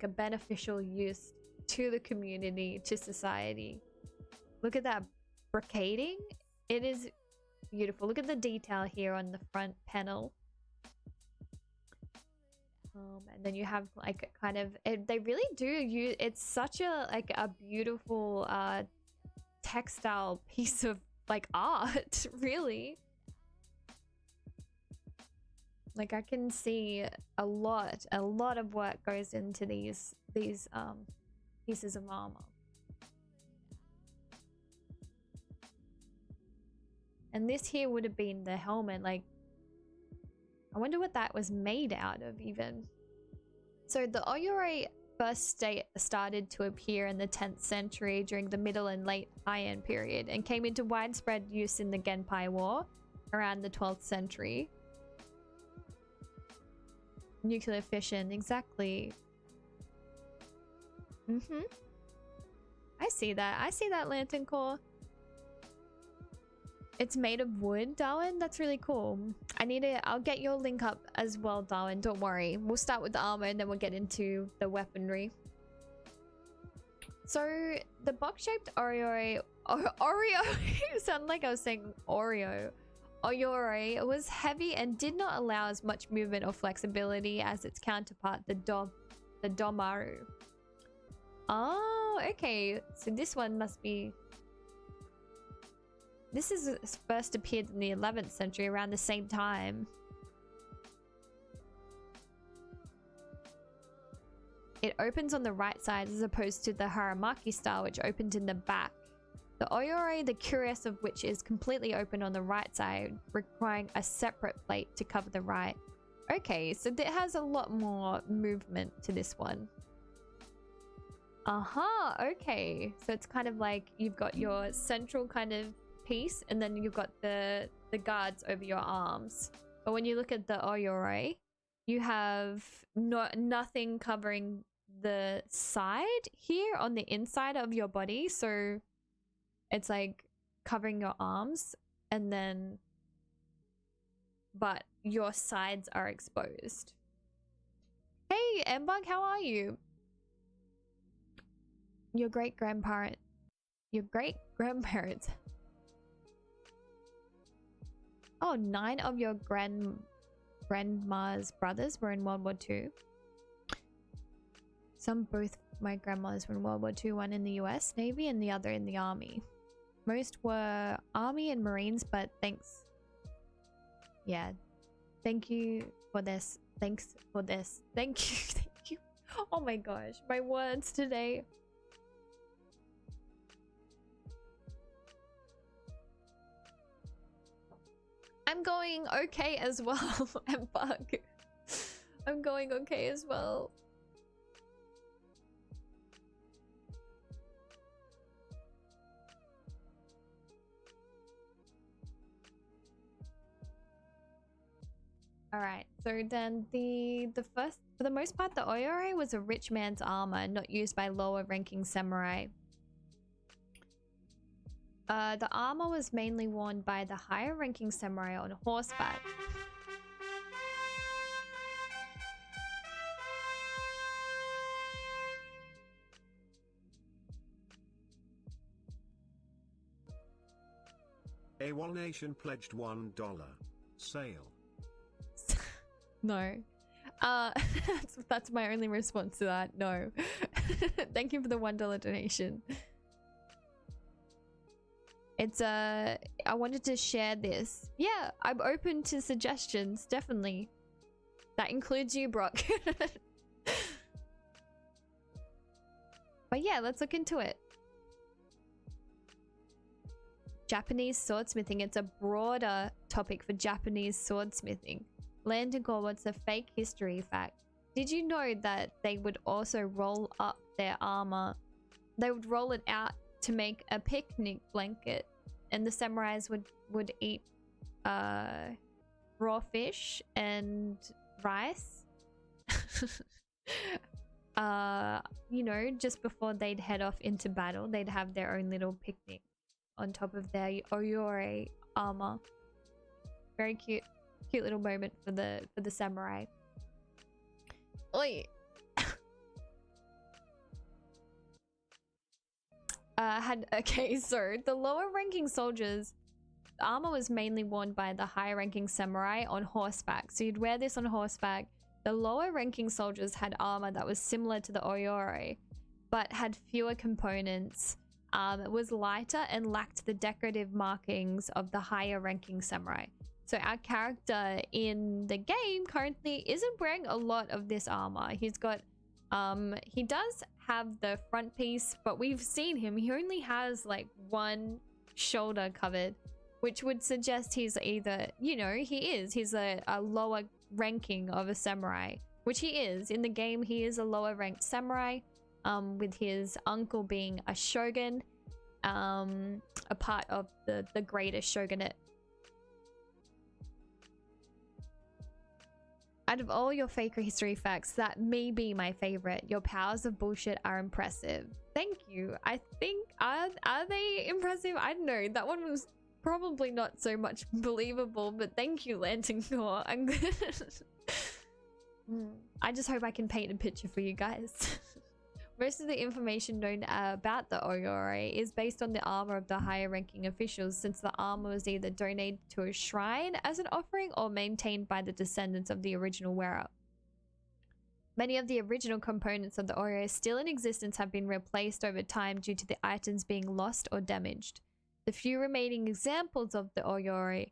a beneficial use to the community, to society. Look at that brocading. It is beautiful. Look at the detail here on the front panel. And then you have like kind of they really do use, it's such a like a beautiful textile piece of like art, really. Like I can see a lot of work goes into these pieces of armor. And this here would have been the helmet. Like, I wonder what that was made out of even. So the Oyore first started to appear in the 10th century during the Middle and Late Heian period and came into widespread use in the Genpei War around the 12th century. Nuclear fission, exactly. I see that. I see that, Lantern Core. It's made of wood, Darwin. That's really cool. I'll get your link up as well, Darwin. Don't worry. We'll start with the armor and then we'll get into the weaponry. So the box-shaped Oreo sounded like I was saying Oreo. Oyore was heavy and did not allow as much movement or flexibility as its counterpart, the Domaru. Oh, okay. So this one must be... This is first appeared in the 11th century around the same time. It opens on the right side as opposed to the Haramaki style, which opened in the back. The Oyore, the cuirass of which is completely open on the right side, requiring a separate plate to cover the right. Okay, so it has a lot more movement to this one. Okay. So it's kind of like you've got your central kind of piece and then you've got the guards over your arms. But when you look at the Oyore, you have nothing covering the side here on the inside of your body. So it's like covering your arms and then, but your sides are exposed. Hey, Mbug, how are you? Your great-grandparents. Oh, 9 of your grandma's brothers were in World War II. Both my grandmothers were in World War II, one in the US Navy and the other in the Army. Most were Army and Marines, but thanks. Yeah. Thank you for this. Thanks for this. Thank you. Thank you. Oh my gosh. My words today. I'm going okay as well. And bug. I'm going okay as well. Alright, so then the first, for the most part, the Oyore was a rich man's armor, not used by lower ranking samurai. The armor was mainly worn by the higher ranking samurai on horseback. AWOL Nation pledged $1. Sale. No. That's my only response to that. No. Thank you for the $1 donation. It's I wanted to share this. Yeah, I'm open to suggestions, definitely. That includes you, Brock. But yeah, let's look into it. Japanese swordsmithing. It's a broader topic for Japanese swordsmithing. Landingcore, what's a fake history fact? Did you know that they would also roll up their armor? They would roll it out to make a picnic blanket, and the samurais would eat raw fish and rice. You know, just before they'd head off into battle, they'd have their own little picnic on top of their Oyore armor. Very cute. Cute little moment for the samurai. Oi. Okay, so the lower ranking soldiers, the armor was mainly worn by the higher ranking samurai on horseback. So you'd wear this on horseback. The lower ranking soldiers had armor that was similar to the Oyore, but had fewer components. It was lighter and lacked the decorative markings of the higher ranking samurai. So our character in the game currently isn't wearing a lot of this armor. He's got, he does have the front piece, but we've seen him. He only has like one shoulder covered, which would suggest he's either, you know, he's a lower ranking of a samurai, which he is. In the game, he is a lower ranked samurai, with his uncle being a shogun, a part of the greater shogunate. Out of all your fake history facts, that may be my favorite. Your powers of bullshit are impressive. Thank you. I think, are they impressive? I don't know. That one was probably not so much believable, but thank you, Lantern Core. I'm good. I just hope I can paint a picture for you guys. Most of the information known about the Oyori is based on the armor of the higher ranking officials, since the armor was either donated to a shrine as an offering or maintained by the descendants of the original wearer. Many of the original components of the Oyori still in existence have been replaced over time due to the items being lost or damaged. The few remaining examples of the Oyori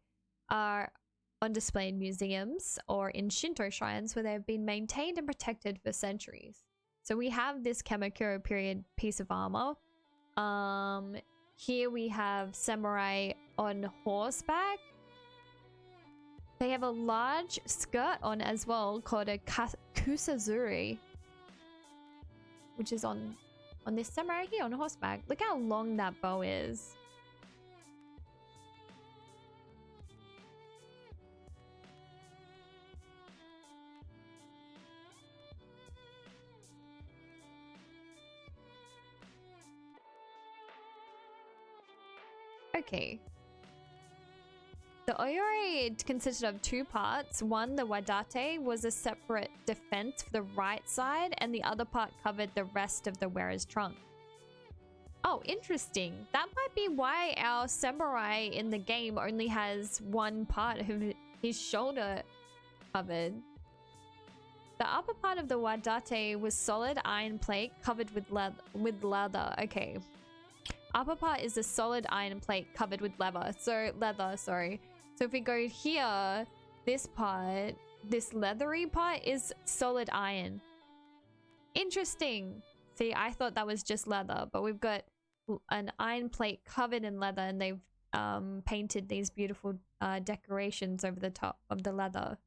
are on display in museums or in Shinto shrines where they have been maintained and protected for centuries. So we have this Kamakura period piece of armor. Here we have samurai on horseback. They have a large skirt on as well called a kusazuri, which is on this samurai here on horseback. Look how long that bow is. Okay. The Oyori consisted of two parts. One, the wadate, was a separate defense for the right side, and the other part covered the rest of the wearer's trunk. Oh, interesting. That might be why our samurai in the game only has one part of his shoulder covered. The upper part of the wadate was solid iron plate covered with leather. Okay. Upper part is a solid iron plate covered with leather. So if we go here, this part, this leathery part is solid iron. Interesting. See, I thought that was just leather, but we've got an iron plate covered in leather, and they've painted these beautiful decorations over the top of the leather.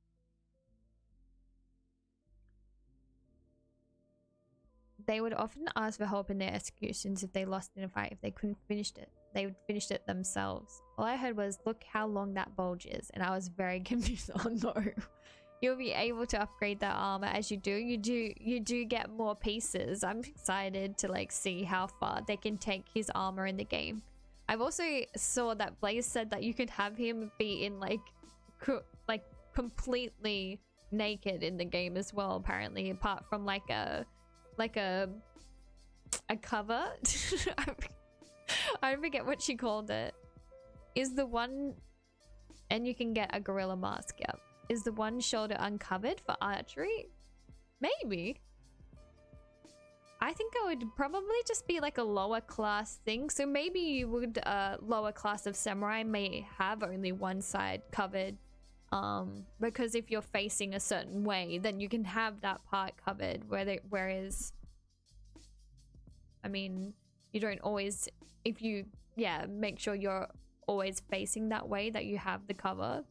They would often ask for help in their executions if they lost in a fight. If they couldn't finish it, they would finish it themselves. All I heard was, look how long that bulge is. And I was very confused. Oh no. You'll be able to upgrade that armor as you do. You do get more pieces. I'm excited to like see how far they can take his armor in the game. I've also saw that Blaze said that you could have him be in like completely naked in the game as well, apparently, apart from like a cover. I forget what she called it. Is the one, and you can get a gorilla mask. Yep. Is the one shoulder uncovered for archery? Maybe. I think it would probably just be like a lower class thing. So maybe you would lower class of samurai may have only one side covered. Because if you're facing a certain way, then you can have that part covered. Whereas, I mean, you don't always, if you, yeah, make sure you're always facing that way, that you have the cover.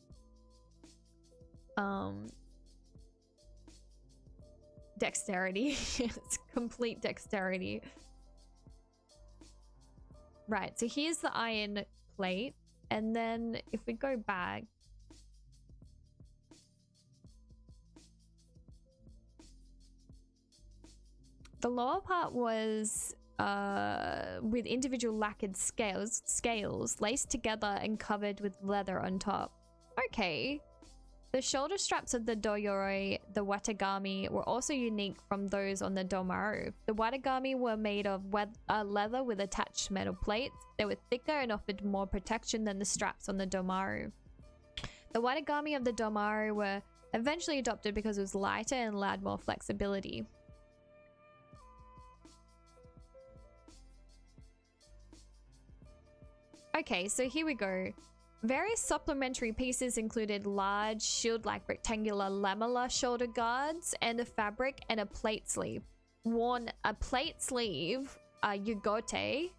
Dexterity. It's complete dexterity. Right, so here's the iron plate. And then if we go back, the lower part was with individual lacquered scales laced together and covered with leather on top. Okay. The shoulder straps of the doyori, the watagami, were also unique from those on the domaru. The watagami were made of leather with attached metal plates. They were thicker and offered more protection than the straps on the domaru. The watagami of the domaru were eventually adopted because it was lighter and allowed more flexibility. Okay, so here we go. Various supplementary pieces included large shield-like rectangular lamellar shoulder guards and a fabric and a plate sleeve. Worn a plate sleeve, yugote,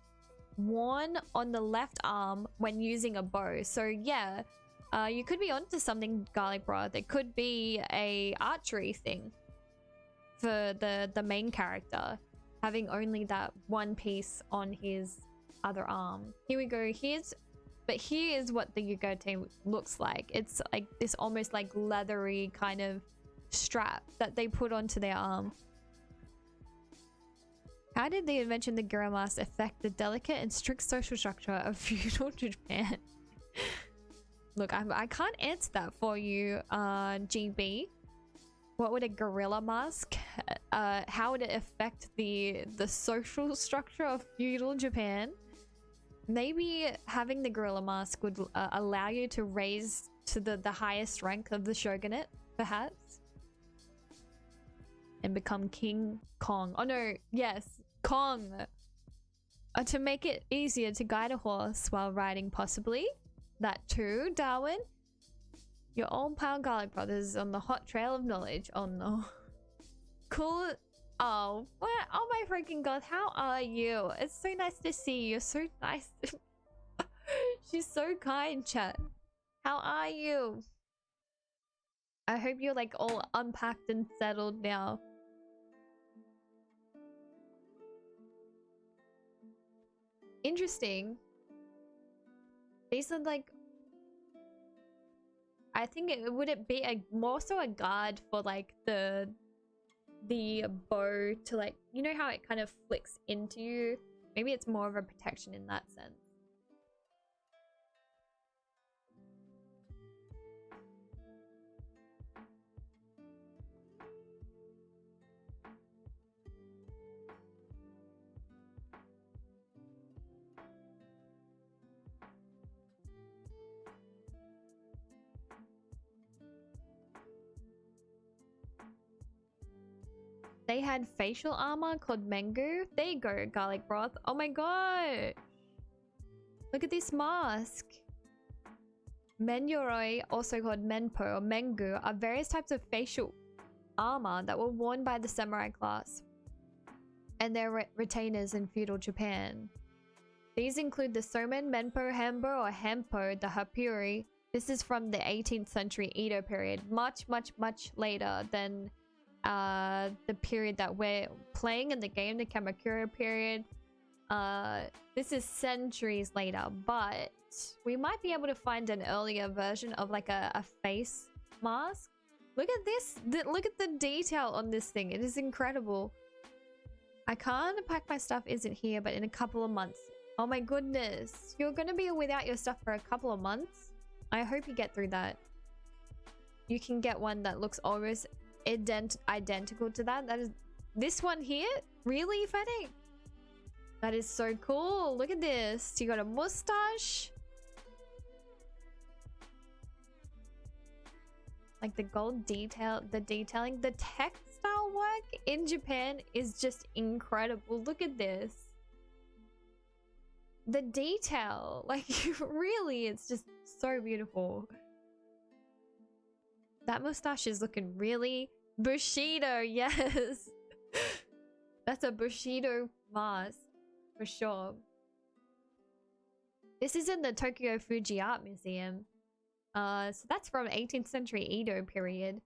worn on the left arm when using a bow. So yeah, you could be onto something, Garlic Broth. It could be a archery thing for the main character, having only that one piece on his other arm. Here we go. Here's what the yugote looks like. It's like this almost like leathery kind of strap that they put onto their arm. How did the invention of the Gorilla Mask affect the delicate and strict social structure of feudal Japan? Look, I can't answer that for you, GB. What would a gorilla mask? How would it affect the social structure of feudal Japan? Maybe having the gorilla mask would allow you to raise to the highest rank of the shogunate, perhaps, and become King Kong. Oh no, yes, Kong. To make it easier to guide a horse while riding, possibly. That too, Darwin. Your old pal Garlic Brothers on the hot trail of knowledge. Oh no. Cool. Oh, what? Oh my freaking god, how are you? It's so nice to see you. You're so nice. She's so kind, chat. How are you? I hope you're like all unpacked and settled now. Interesting. These are like, I think would it be a more so a guard for like the bow to, like, you know how it kind of flicks into you? Maybe it's more of a protection in that sense. They had facial armor called Mengu. There you go, Garlic Broth. Oh my god! Look at this mask. Menyoroi, also called Menpo or Mengu, are various types of facial armor that were worn by the samurai class and their retainers in feudal Japan. These include the Somen, Menpo, Hembo, or Hempo, the Hapuri. This is from the 18th century Edo period, much later than the period that we're playing in the game, the Kamakura period. This is centuries later, but we might be able to find an earlier version of like a face mask. Look at this. Look at the detail on this thing. It is incredible. I can't pack my stuff isn't here, but in a couple of months. Oh my goodness. You're gonna be without your stuff for a couple of months? I hope you get through that. You can get one that looks almost identical to that. That is this one here. Really, Fennec? That is so cool. Look at this. You got a mustache, like the gold detail, the detailing, the textile work in Japan is just incredible. Look at this, the detail, like really, it's just so beautiful. That mustache is looking really Bushido, yes. That's a Bushido mask for sure. This is in the Tokyo Fuji Art Museum. So that's from 18th century Edo period.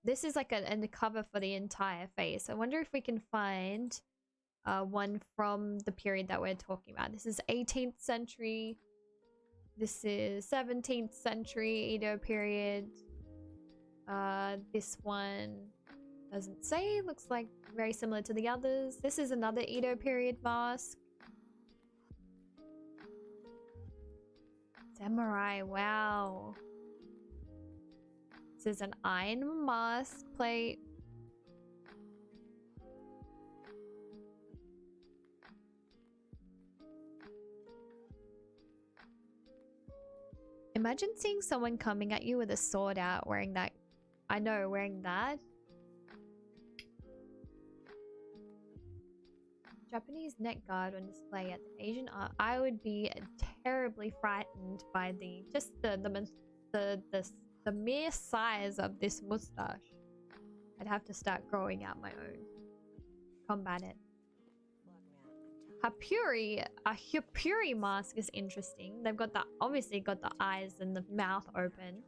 This is like a cover for the entire face. I wonder if we can find one from the period that we're talking about. This is 18th century. This is 17th century Edo period. This one doesn't say. Looks like very similar to the others. This is another Edo period mask. Samurai, wow. This is an iron mask plate. Imagine seeing someone coming at you with a sword out wearing that. I know, wearing that. Japanese neck guard on display at the Asian art. I would be terribly frightened by the mere size of this mustache. I'd have to start growing out my own. Combat it. A Hapuri mask is interesting. They've got obviously got the eyes and the mouth open.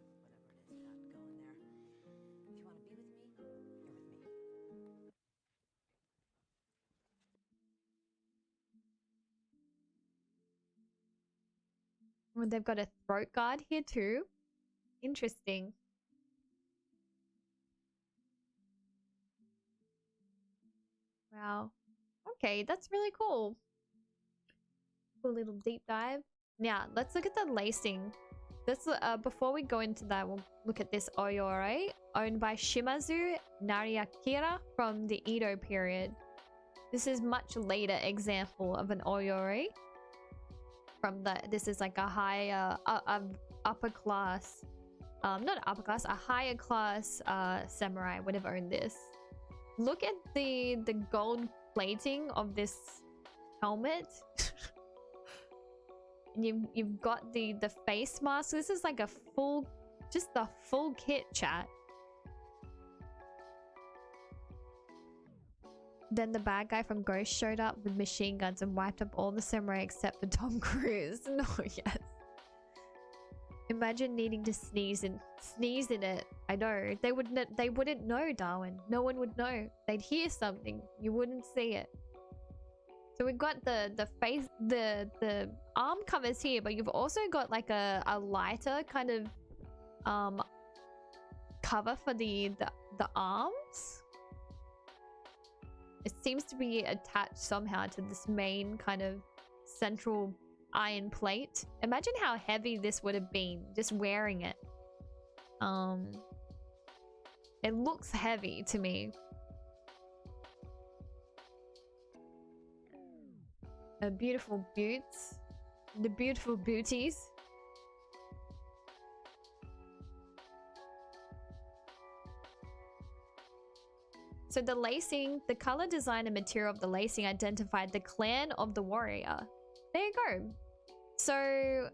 And they've got a throat guard here too. Interesting. Wow. Okay, that's really cool. Cool little deep dive. Now, let's look at the lacing. Let's before we go into that, we'll look at this oyore, owned by Shimazu Nariakira from the Edo period. This is much later example of an oyore. This is like a higher upper class, not upper class, a higher class samurai would have owned this. Look at the gold plating of this helmet. You've got the face mask. This is like a full, just the full kit, chat. Then the bad guy from Ghost showed up with machine guns and wiped up all the samurai except for Tom Cruise. No, yes. Imagine needing to sneeze in it. I know. They wouldn't know, Darwin. No one would know. They'd hear something. You wouldn't see it. So we've got the face, the arm covers here, but you've also got like a lighter kind of cover for the arms. It seems to be attached somehow to this main kind of central iron plate. Imagine how heavy this would have been just wearing it. It looks heavy to me. Beautiful boots. The beautiful booties. So the lacing, the color design and material of the lacing identified the clan of the warrior. There you go. So,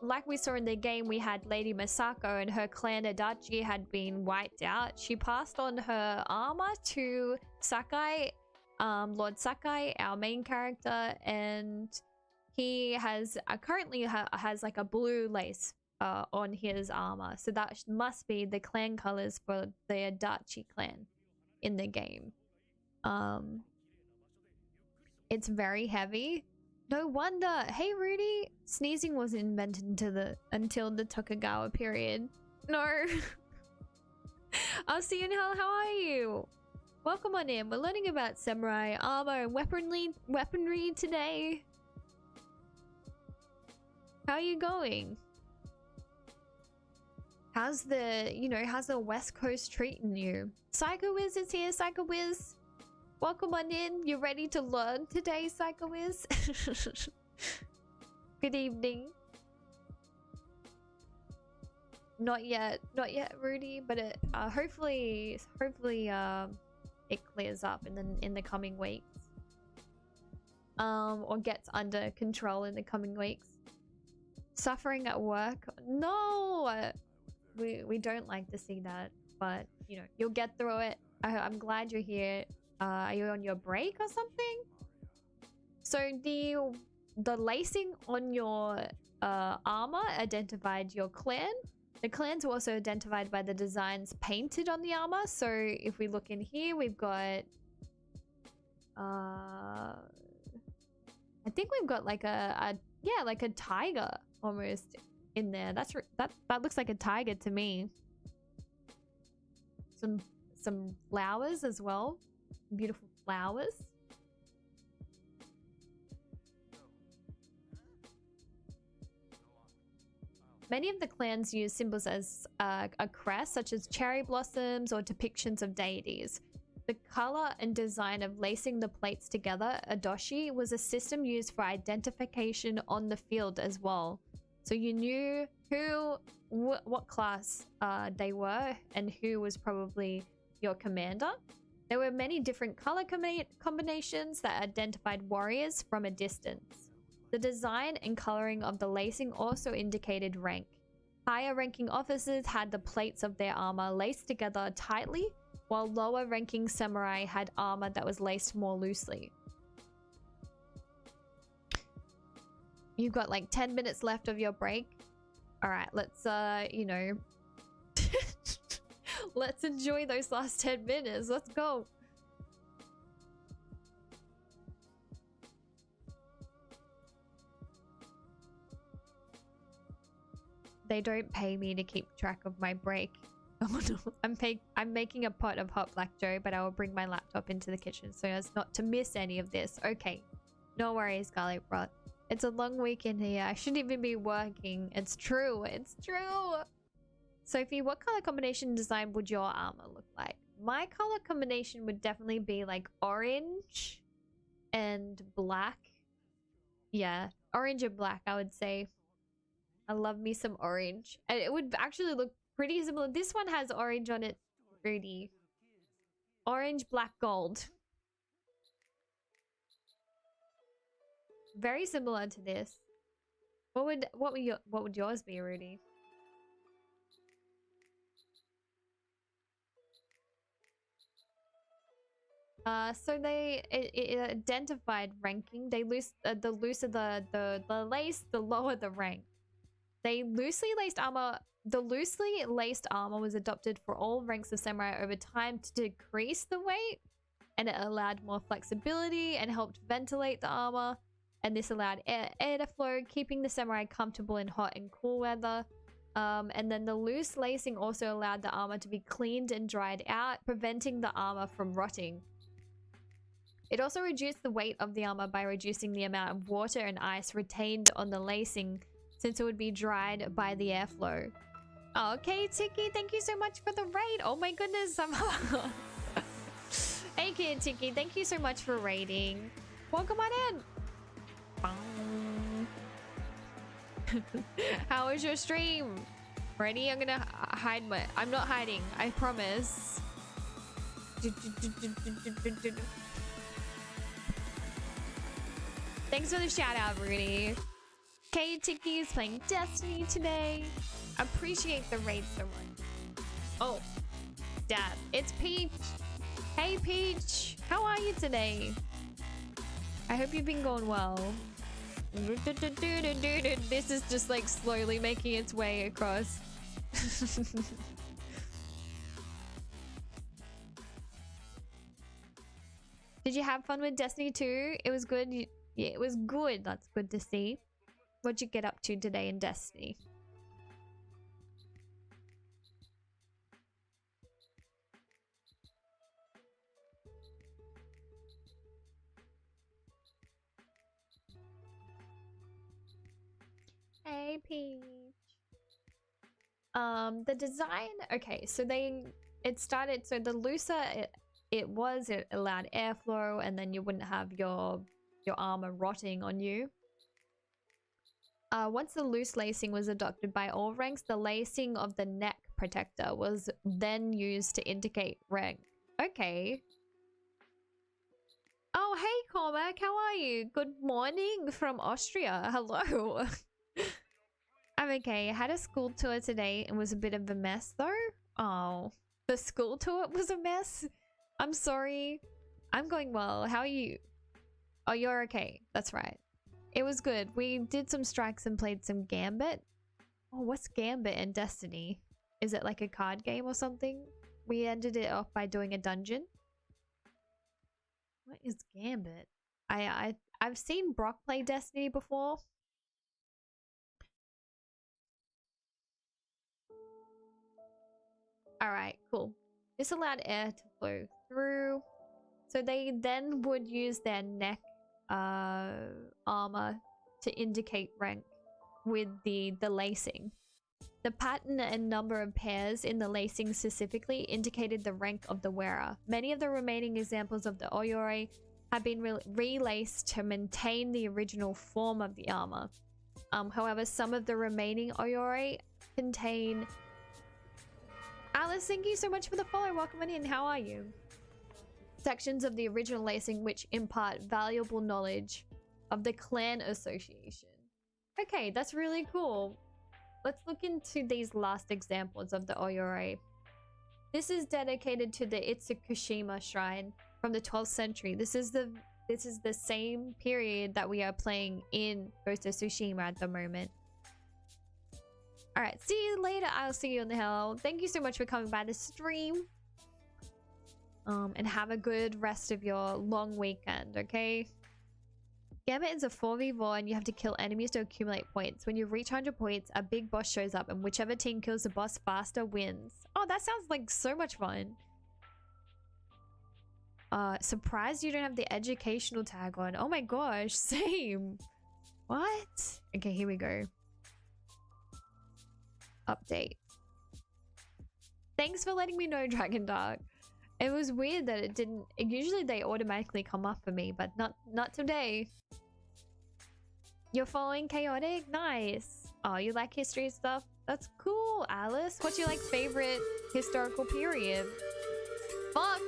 like we saw in the game, we had Lady Masako and her clan Adachi had been wiped out. She passed on her armor to Sakai, Lord Sakai, our main character, and he has currently has like a blue lace on his armor. So that must be the clan colors for the Adachi clan in the game. It's very heavy. No wonder. Hey Rudy, sneezing wasn't invented until the Tokugawa period. No. I'll see you in hell. How are you? Welcome on in. We're learning about samurai armor and weaponry today. How are you going? How's the West Coast treating you? Psycho Wiz is here. Psycho Wiz, welcome on in. You ready to learn today, Psycho Wiz? Good evening. Not yet, Rudy. But it, hopefully, it clears up in the coming weeks. Or gets under control in the coming weeks. Suffering at work? No, we don't like to see that. But you know, you'll get through it. I'm glad you're here. Are you on your break or something? So the lacing on your armor identified your clan. The clans were also identified by the designs painted on the armor. So if we look in here, we've got I think we've got like a tiger almost in there. That looks like a tiger to me. Some flowers as well. Beautiful flowers. Many of the clans use symbols as a crest, such as cherry blossoms or depictions of deities. The color and design of lacing the plates together, adoshi, was a system used for identification on the field as well. So you knew what class they were and who was probably your commander. There were many different color combinations that identified warriors from a distance. The design and coloring of the lacing also indicated rank. Higher ranking officers had the plates of their armor laced together tightly, while lower ranking samurai had armor that was laced more loosely. You've got like 10 minutes left of your break. All right, let's, you know, let's enjoy those last 10 minutes. Let's go. They don't pay me to keep track of my break. Oh no, I'm making a pot of hot black joe, but I will bring my laptop into the kitchen so as not to miss any of this. Okay, no worries, garlic rot. It's a long weekend here. I shouldn't even be working. It's true. It's true. Sophie, what color combination design would your armor look like? My color combination would definitely be like orange and black. Yeah, orange and black, I would say. I love me some orange. And it would actually look pretty similar. This one has orange on it, Rudy. Orange, black, gold. Very similar to this. What would yours be, Rudy? So it identified ranking. They the looser the lace, the lower the rank. The loosely laced armor was adopted for all ranks of samurai over time to decrease the weight, and it allowed more flexibility and helped ventilate the armor. And this allowed air to flow, keeping the samurai comfortable in hot and cool weather. And then the loose lacing also allowed the armor to be cleaned and dried out, preventing the armor from rotting. It also reduced the weight of the armor by reducing the amount of water and ice retained on the lacing, since it would be dried by the airflow. Okay, Tiki, thank you so much for the raid. Oh my goodness, Hey kid Tiki, thank you so much for raiding. Welcome on in. How was your stream? Ready? I'm gonna hide my... I'm not hiding, I promise. Thanks for the shout out, Rudy. K Tiki is playing Destiny today. Appreciate the raid so much. Oh, Dad, it's Peach. Hey Peach, how are you today? I hope you've been going well. This is just like slowly making its way across. Did you have fun with Destiny 2? It was good. Yeah, it was good. That's good to see. What'd you get up to today in Destiny? Hey, Peach. The design, okay, so it started, so the looser it allowed airflow, and then you wouldn't have your armor rotting on you. Once the loose lacing was adopted by all ranks, the lacing of the neck protector was then used to indicate rank. Okay. Oh, hey, Cormac, how are you? Good morning from Austria. Hello. I'm okay. I had a school tour today and was a bit of a mess though. Oh, the school tour was a mess? I'm sorry. I'm going well. How are you? Oh, you're okay. That's right. It was good. We did some strikes and played some Gambit. Oh, what's Gambit in Destiny? Is it like a card game or something? We ended it off by doing a dungeon. What is Gambit? I've seen Brock play Destiny before. Alright, cool. This allowed air to flow through. So they then would use their neck armor to indicate rank with the lacing. The pattern and number of pairs in the lacing specifically indicated the rank of the wearer. Many of the remaining examples of the oyore have been relaced to maintain the original form of the armor. However, some of the remaining oyore contain... Alice, thank you so much for the follow. Welcome on in. How are you? sections of the original lacing which impart valuable knowledge of the clan association. Okay, that's really cool. Let's look into these last examples of the Oyore. This is dedicated to the Tsushima shrine from the 12th century. This is the same period that we are playing in Ghost of Tsushima at the moment. Alright, see you later. I'll see you on the hill. Thank you so much for coming by the stream. And have a good rest of your long weekend, okay? Gambit is a 4v4 and you have to kill enemies to accumulate points. When you reach 100 points, a big boss shows up and whichever team kills the boss faster wins. Oh, that sounds like so much fun. Surprised you don't have the educational tag on. Oh my gosh, same. What? Okay, here we go. Update. Thanks for letting me know, Dragon Dark. It was weird that it didn't. Usually they automatically come up for me, but not today. You're following Chaotic? Nice. Oh, you like history stuff? That's cool, Alice. What's your favorite historical period? Fox,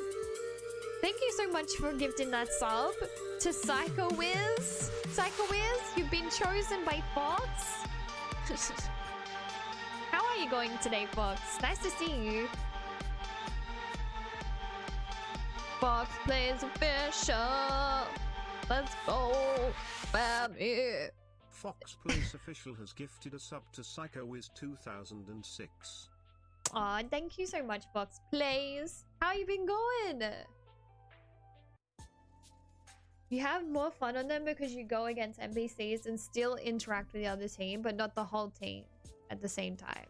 thank you so much for gifting that sub to Psycho Wiz. Psycho Wiz, you've been chosen by Fox. How are you going today, Fox? Nice to see you. Fox plays official. Let's go, family. Fox Plays Official has gifted a sub to Psycho Wiz 2006. Aw, thank you so much, Fox Plays. How you been going? You have more fun on them because you go against NPCs and still interact with the other team, but not the whole team at the same time.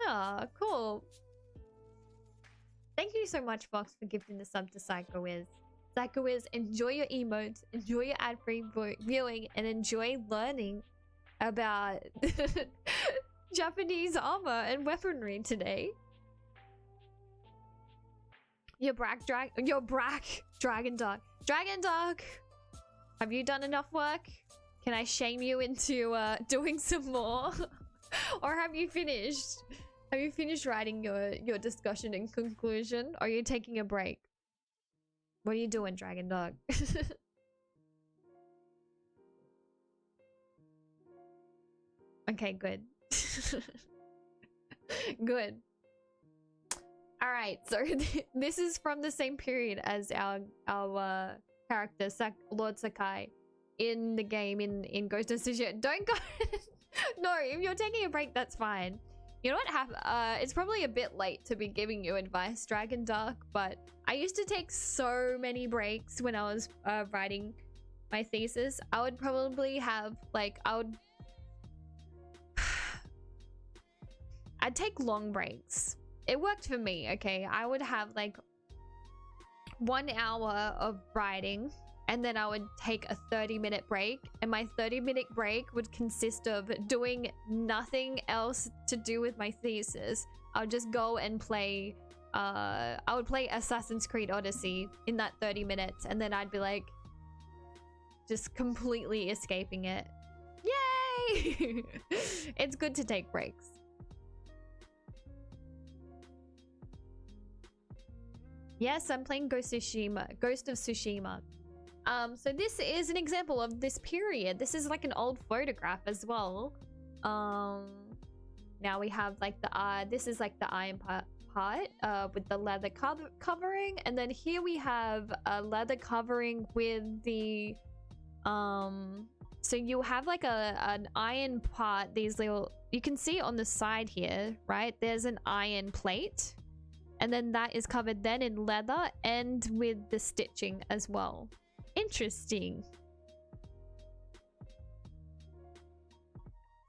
Ah, cool. Thank you so much, Fox, for gifting the sub to Psycho Wiz. Psycho Wiz, enjoy your emotes, enjoy your ad-free viewing, and enjoy learning about Japanese armor and weaponry today. Your Dragon Dark. Dragon Dark! Have you done enough work? Can I shame you into doing some more? Or have you finished? Have you finished writing your discussion and conclusion? Or are you taking a break? What are you doing, Dragon Dog? Okay, good. Good. Alright, so this is from the same period as our character, Lord Sakai, in the game, in Ghost of Tsushima. Don't go... No, if you're taking a break, that's fine. You know what it's probably a bit late to be giving you advice, Dragon Dark, but I used to take so many breaks when I was writing my thesis. I would probably have, I'd take long breaks. It worked for me, okay? I would have 1 hour of writing, and then I would take a 30-minute break, and my 30-minute break would consist of doing nothing else to do with my thesis. I would just go and play, I would play Assassin's Creed Odyssey in that 30 minutes, and then I'd be just completely escaping it. Yay! It's good to take breaks. Yes, I'm playing Ghost of Tsushima. So this is an example of this period. This is an old photograph as well. Now we have this is the iron part with the leather covering, and then here we have a leather covering with the so you have an iron part, these little, you can see on the side here, right? There's an iron plate, and then that is covered then in leather and with the stitching as well. Interesting.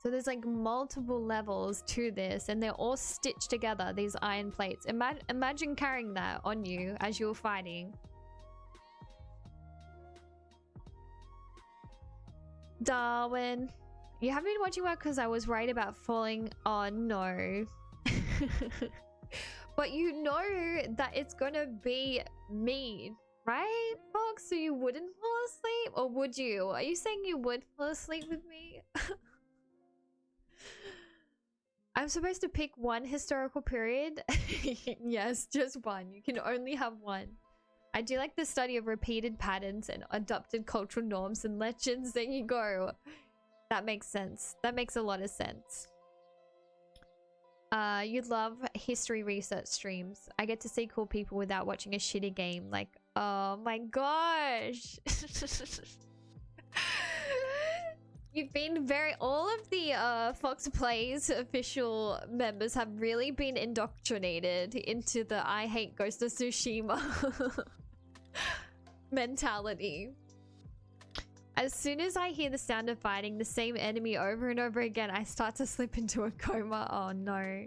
So there's multiple levels to this, and they're all stitched together, these iron plates. Imagine carrying that on you as you're fighting. Darwin, you haven't been watching work because I was worried about falling. Oh no. But you know that it's gonna be me, right, Fox? So you wouldn't fall asleep? Or would you? Are you saying you would fall asleep with me? I'm supposed to pick one historical period? Yes, just one. You can only have one. I do like the study of repeated patterns and adopted cultural norms and legends. There you go. That makes sense. That makes a lot of sense. You'd love history research streams. I get to see cool people without watching a shitty game. Like, oh my gosh. You've been all of the Fox Plays official members have really been indoctrinated into the I hate Ghost of Tsushima mentality. As soon as I hear the sound of fighting the same enemy over and over again, I start to slip into a coma. Oh no.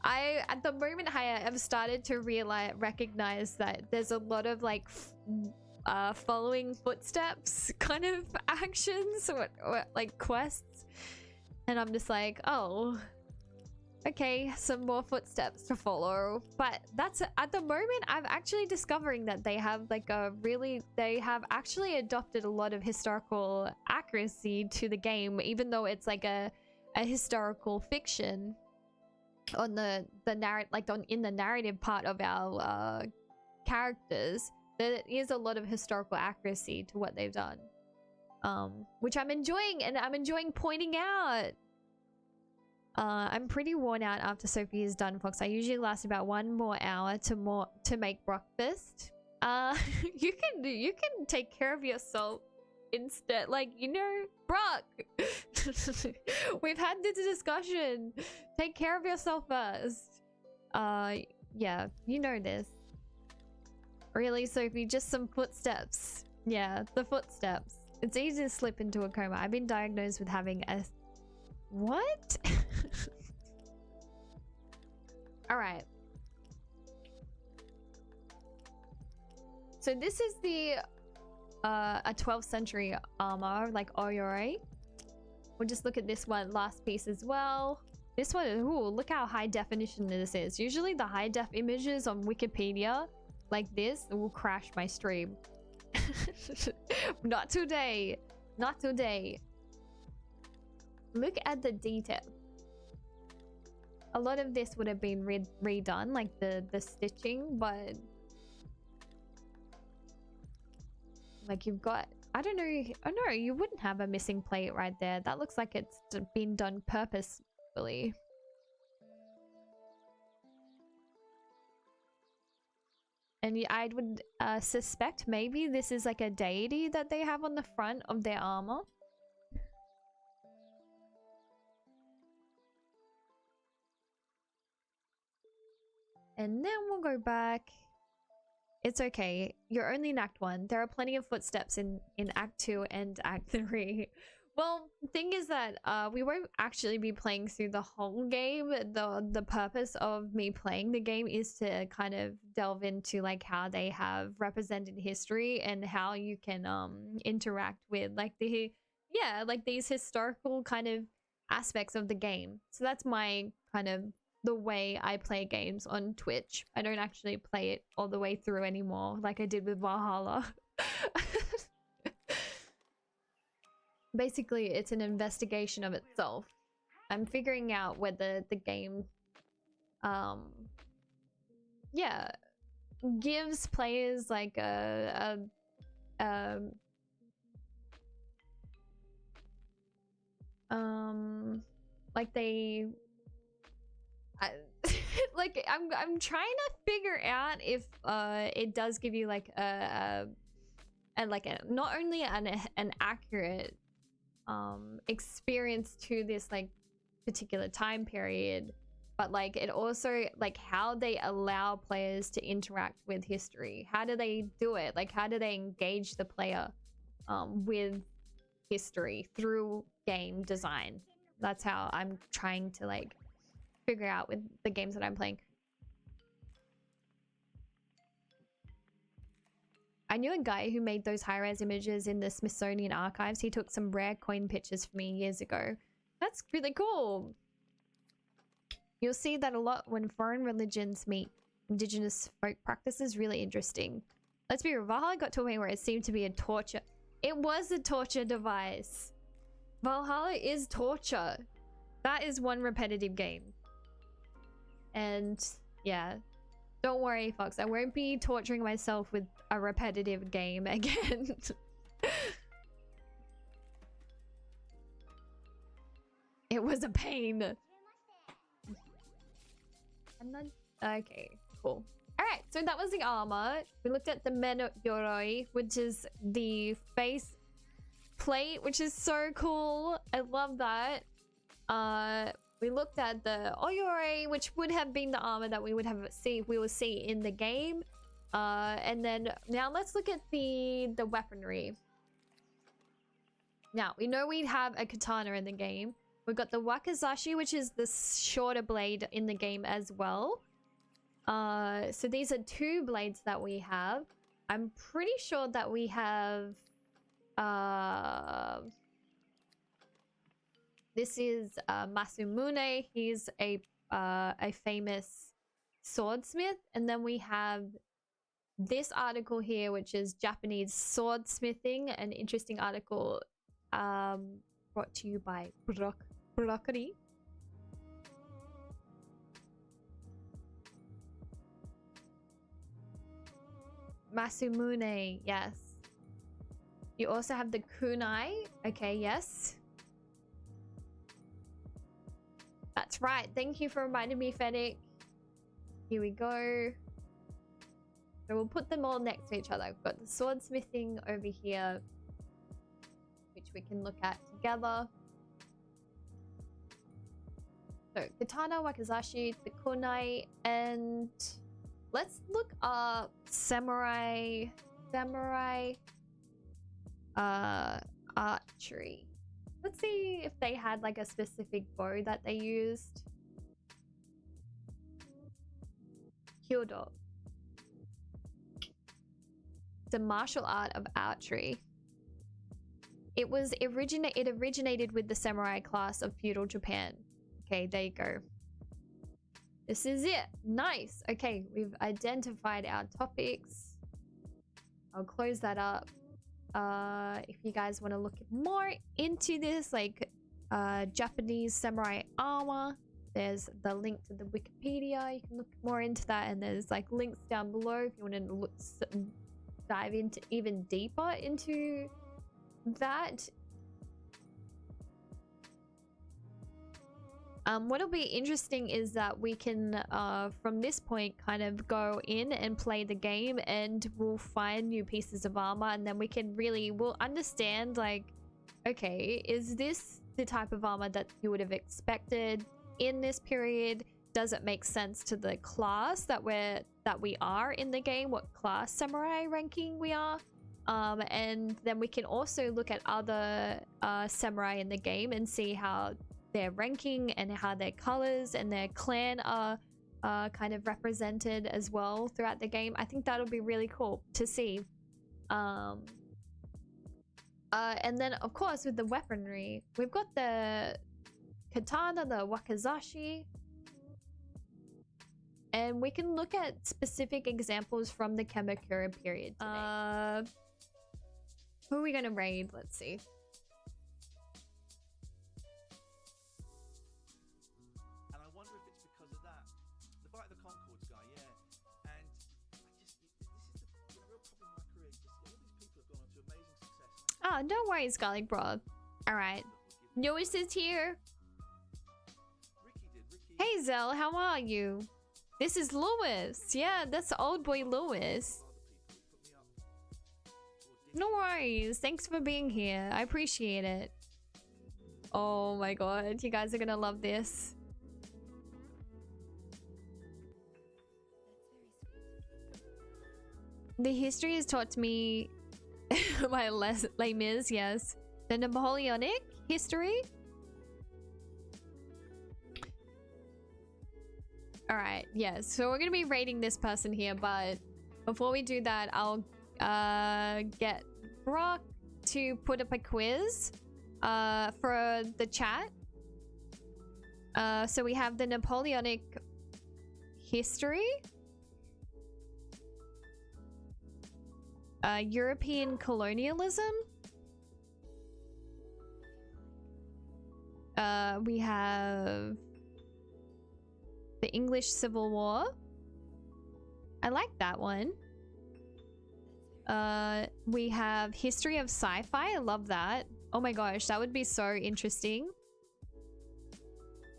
At the moment, I have started to recognize that there's a lot of like following footsteps kind of actions or like quests, and I'm just like, oh, okay, some more footsteps to follow. But that's at the moment I'm actually discovering that they have actually adopted a lot of historical accuracy to the game, even though it's like a historical fiction on the in the narrative part of our characters. There is a lot of historical accuracy to what they've done, which I'm enjoying, and I'm enjoying pointing out. I'm pretty worn out after Sophie is done, Fox. I usually last about 1 more hour to make breakfast. You can take care of yourself instead, like, you know, Brock. We've had this discussion. Take care of yourself first. Yeah, you know this. Really, Sophie? Just some footsteps. Yeah, the footsteps. It's easy to slip into a coma. I've been diagnosed with having a... What? Alright. So this is the... a 12th century armor, like Oyore. We'll just look at this one last piece as well. This one, ooh, look how high definition this is. Usually the high def images on Wikipedia like this will crash my stream. Not today. Not today. Look at the detail. A lot of this would have been redone, like the stitching, but like you've got, I don't know, oh no, you wouldn't have a missing plate right there. That looks like it's been done purposefully. And I would suspect maybe this is like a deity that they have on the front of their armor. And then we'll go back. It's okay. You're only in Act 1. There are plenty of footsteps in Act 2 and Act 3. Well, the thing is that we won't actually be playing through the whole game. The purpose of me playing the game is to kind of delve into like how they have represented history and how you can interact with like like these historical kind of aspects of the game. So that's my kind of the way I play games on Twitch. I don't actually play it all the way through anymore like I did with Valhalla. Basically, it's an investigation of itself. I'm figuring out whether the game gives players like like they like I'm trying to figure out if it does give you like not only an accurate experience to this like particular time period, but like it also like how they allow players to interact with history. How do they do it? Like how do they engage the player with history through game design? That's how I'm trying to like figure out with the games that I'm playing. I knew a guy who made those high-res images in the Smithsonian archives. He took some rare coin pictures for me years ago. That's really cool. You'll see that a lot when foreign religions meet indigenous folk practices. Really interesting. Let's be real, Valhalla got to a point where it seemed to be a torture. It was a torture device. Valhalla is torture. That is one repetitive game. And yeah, Don't worry, Fox. I won't be torturing myself with a repetitive game again. It was a pain. And then, okay, cool. All right, so that was the armor. We looked at the men yoroi, which is the face plate, which is so cool. I love that. We looked at the oyore, which would have been the armor that we would see in the game. And then now let's look at the weaponry. Now we know we have a katana in the game. We've got the wakizashi, which is the shorter blade in the game as well. So these are 2 blades that we have. I'm pretty sure that we have this is Masumune. He's a famous swordsmith. And then we have this article here, which is Japanese swordsmithing, an interesting article brought to you by Broccoli. Masumune, yes. You also have the kunai. Okay, yes. That's right. Thank you for reminding me, Fennec. Here we go. So we'll put them all next to each other. We've got the swordsmithing over here, which we can look at together. So katana, wakizashi, the kunai, and let's look up samurai archery. Let's see if they had like a specific bow that they used. Kyodo. It's a martial art of archery. It originated with the samurai class of feudal Japan. Okay, there you go. This is it. Nice. Okay, we've identified our topics. I'll close that up. If you guys want to look more into this, like Japanese samurai armor, there's the link to the Wikipedia. You can look more into that, and there's like links down below if you want to dive into even deeper into that. What'll be interesting is that we can, from this point, kind of go in and play the game, and we'll find new pieces of armor, and then we'll understand, like, okay, is this the type of armor that you would have expected in this period? Does it make sense to the class that we are in the game? What class samurai ranking we are? And then we can also look at other samurai in the game and see how their ranking and how their colors and their clan are kind of represented as well throughout the game. I think that'll be really cool to see. And then of course with the weaponry, we've got the katana, the wakizashi, and we can look at specific examples from the Kamakura period today. Who are we gonna raid? Let's see. Oh, don't worry, Scarlet Bro. Alright. Lewis is here. Hey, Zell, how are you? This is Lewis. Yeah, that's old boy Lewis. No worries. Thanks for being here. I appreciate it. Oh my god, you guys are gonna love this. The history has taught me my Les Mis, yes. The Napoleonic history. Alright, yes. So we're gonna be rating this person here, but before we do that, I'll get Brock to put up a quiz for the chat. So we have the Napoleonic history. European colonialism. We have the English Civil War. I like that one. We have History of Sci-Fi. I love that. Oh my gosh, that would be so interesting.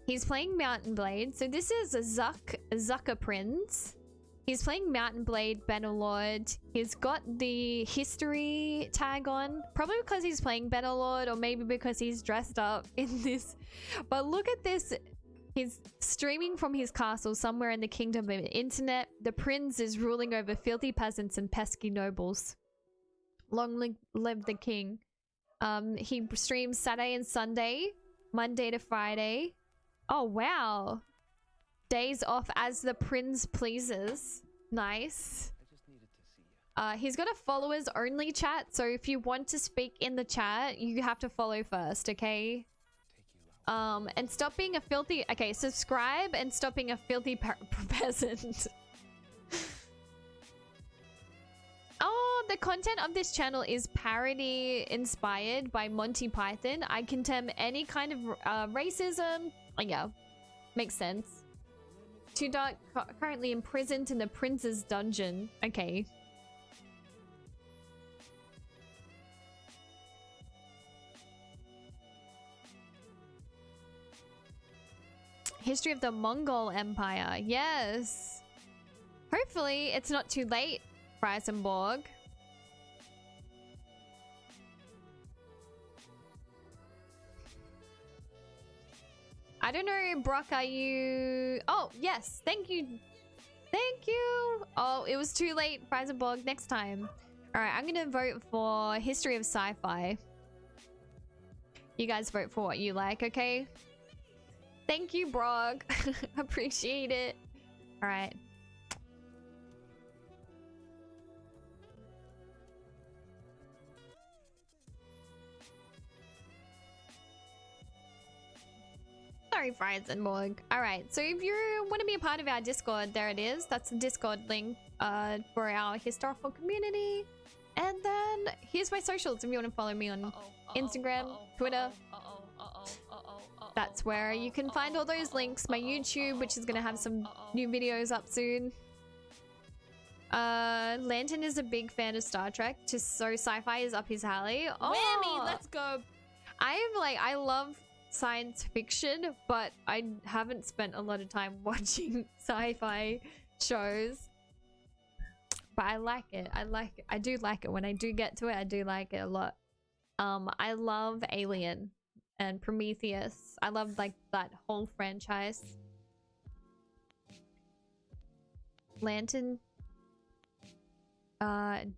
He's playing Mountain Blade. So this is a Zucker Prince. He's playing Mountain Blade, Bannerlord. He's got the history tag on. Probably because he's playing Bannerlord, or maybe because he's dressed up in this. But look at this. He's streaming from his castle somewhere in the kingdom of internet. The prince is ruling over filthy peasants and pesky nobles. Long live the king. He streams Saturday and Sunday, Monday to Friday. Oh, wow. Days off as the prince pleases. Nice. He's got a followers only chat. So if you want to speak in the chat, you have to follow first, okay? And stop being a filthy... Okay, subscribe and stop being a filthy peasant. Oh, the content of this channel is parody inspired by Monty Python. I condemn any kind of racism. Oh, yeah, makes sense. Too Dark currently imprisoned in the prince's dungeon. Okay. History of the Mongol Empire. Yes. Hopefully it's not too late, Freisenborg. I don't know, Brock, are you... Oh, yes. Thank you. Thank you. Oh, it was too late, Freisenborg. Next time. All right, I'm going to vote for History of Sci-Fi. You guys vote for what you like, okay? Thank you, Brock. Appreciate it. All right. Sorry, Freisenborg. All right. So if you want to be a part of our Discord, there it is. That's the Discord link for our historical community. And then here's my socials if you want to follow me on Instagram, Twitter. That's where you can find all those links. My YouTube, which is going to have some new videos up soon. Lantern is a big fan of Star Trek, just so sci-fi is up his alley. Oh, Whammy, let's go. I love science fiction, but I haven't spent a lot of time watching sci-fi shows. But I like it. I do like it. When I do get to it, I do like it a lot. I love Alien and Prometheus. I love like that whole franchise. Lantern.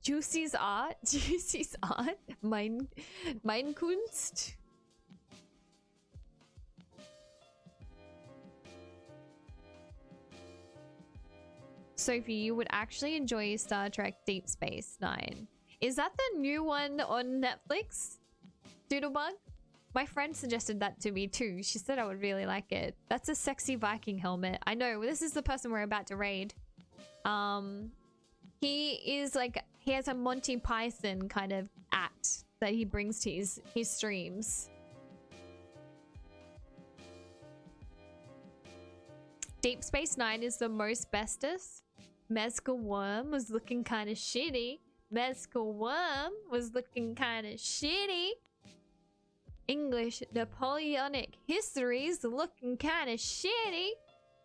Juicy's art. Juicy's art. Mein Kunst. Sophie, you would actually enjoy Star Trek Deep Space Nine. Is that the new one on Netflix? Doodlebug? My friend suggested that to me too. She said I would really like it. That's a sexy Viking helmet. I know, this is the person we're about to raid. He is like, he has a Monty Python kind of act that he brings to his streams. Deep Space Nine is the most bestest. Mezcal Worm was looking kind of shitty. Mezcal Worm was looking kind of shitty. English Napoleonic histories looking kind of shitty.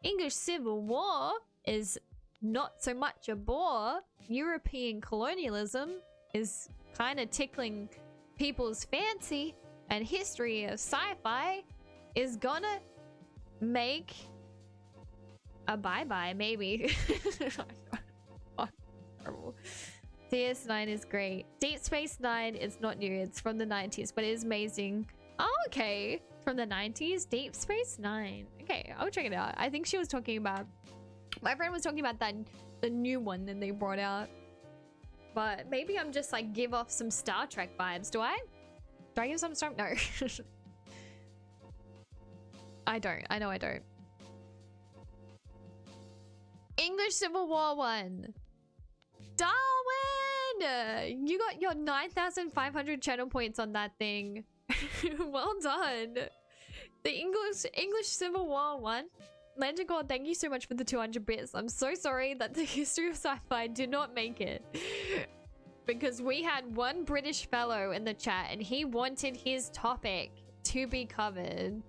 English Civil War is not so much a bore. European colonialism is kind of tickling people's fancy. And History of Sci-Fi is gonna make a bye-bye, maybe. DS9 is great. Deep Space Nine is not new. It's from the 90s, but it is amazing. Oh, okay. From the 90s? Deep Space Nine. Okay, I'll check it out. I think she was talking about... My friend was talking about that, the new one that they brought out. But maybe I'm just like give off some Star Trek vibes. Do I? Do I give some Star... No. I don't. I know I don't. English Civil War 1. Darwin! You got your 9,500 channel points on that thing. Well done. The English Civil War 1. Landon, thank you so much for the 200 bits. I'm so sorry that the history of sci-fi did not make it. Because we had one British fellow in the chat and he wanted his topic to be covered.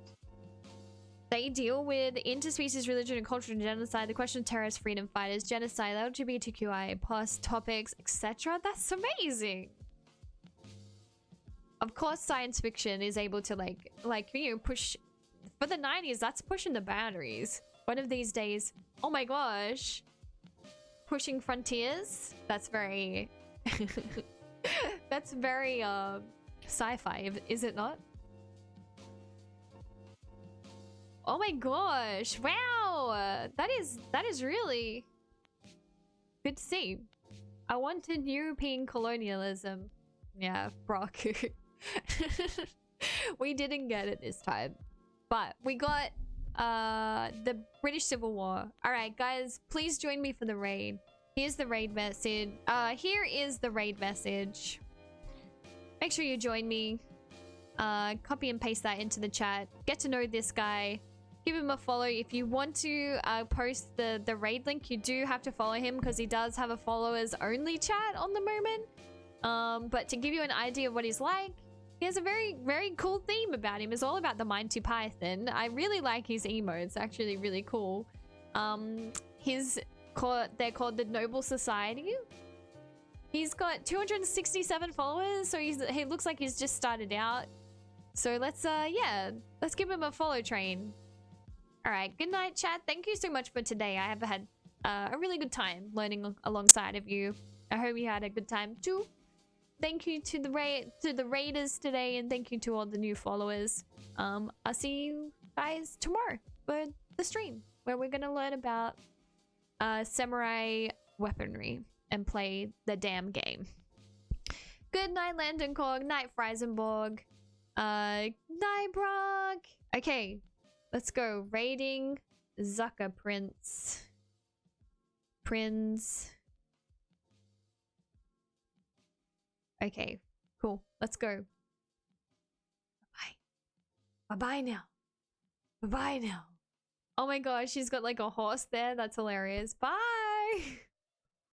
They deal with interspecies, religion, and cultural genocide, the question of terrorist freedom fighters, genocide, LGBTQI plus topics, etc. That's amazing. Of course, science fiction is able to like you know, push. For the 90s, that's pushing the boundaries. One of these days, oh my gosh, pushing frontiers. That's very, that's very sci-fi, is it not? Oh my gosh! Wow, that is really good to see. I wanted European colonialism. Yeah, Brock. We didn't get it this time, but we got the British Civil War. All right, guys, please join me for the raid. Here's the raid message. Here is the raid message. Make sure you join me. Copy and paste that into the chat. Get to know this guy. Give him a follow. If you want to post the raid link, you do have to follow him because he does have a followers only chat on the moment. But to give you an idea of what he's like, he has a very, very cool theme about him. It's all about the Mind to Python. I really like his emotes. It's actually really cool. They're called the Noble Society. He's got 267 followers, so he looks like he's just started out. So let's give him a follow train. All right, good night, chat. Thank you so much for today. I have had a really good time learning alongside of you. I hope you had a good time too. Thank you to the raiders today, and thank you to all the new followers. I'll see you guys tomorrow for the stream where we're gonna learn about samurai weaponry and play the damn game. Good night, Landon Korg. Night, Freisenborg. Night, Brock. Okay. Let's go. Raiding Zucker Prince. Okay, cool. Let's go. Bye. Bye-bye now. Bye-bye now. Oh my gosh, she's got like a horse there. That's hilarious. Bye.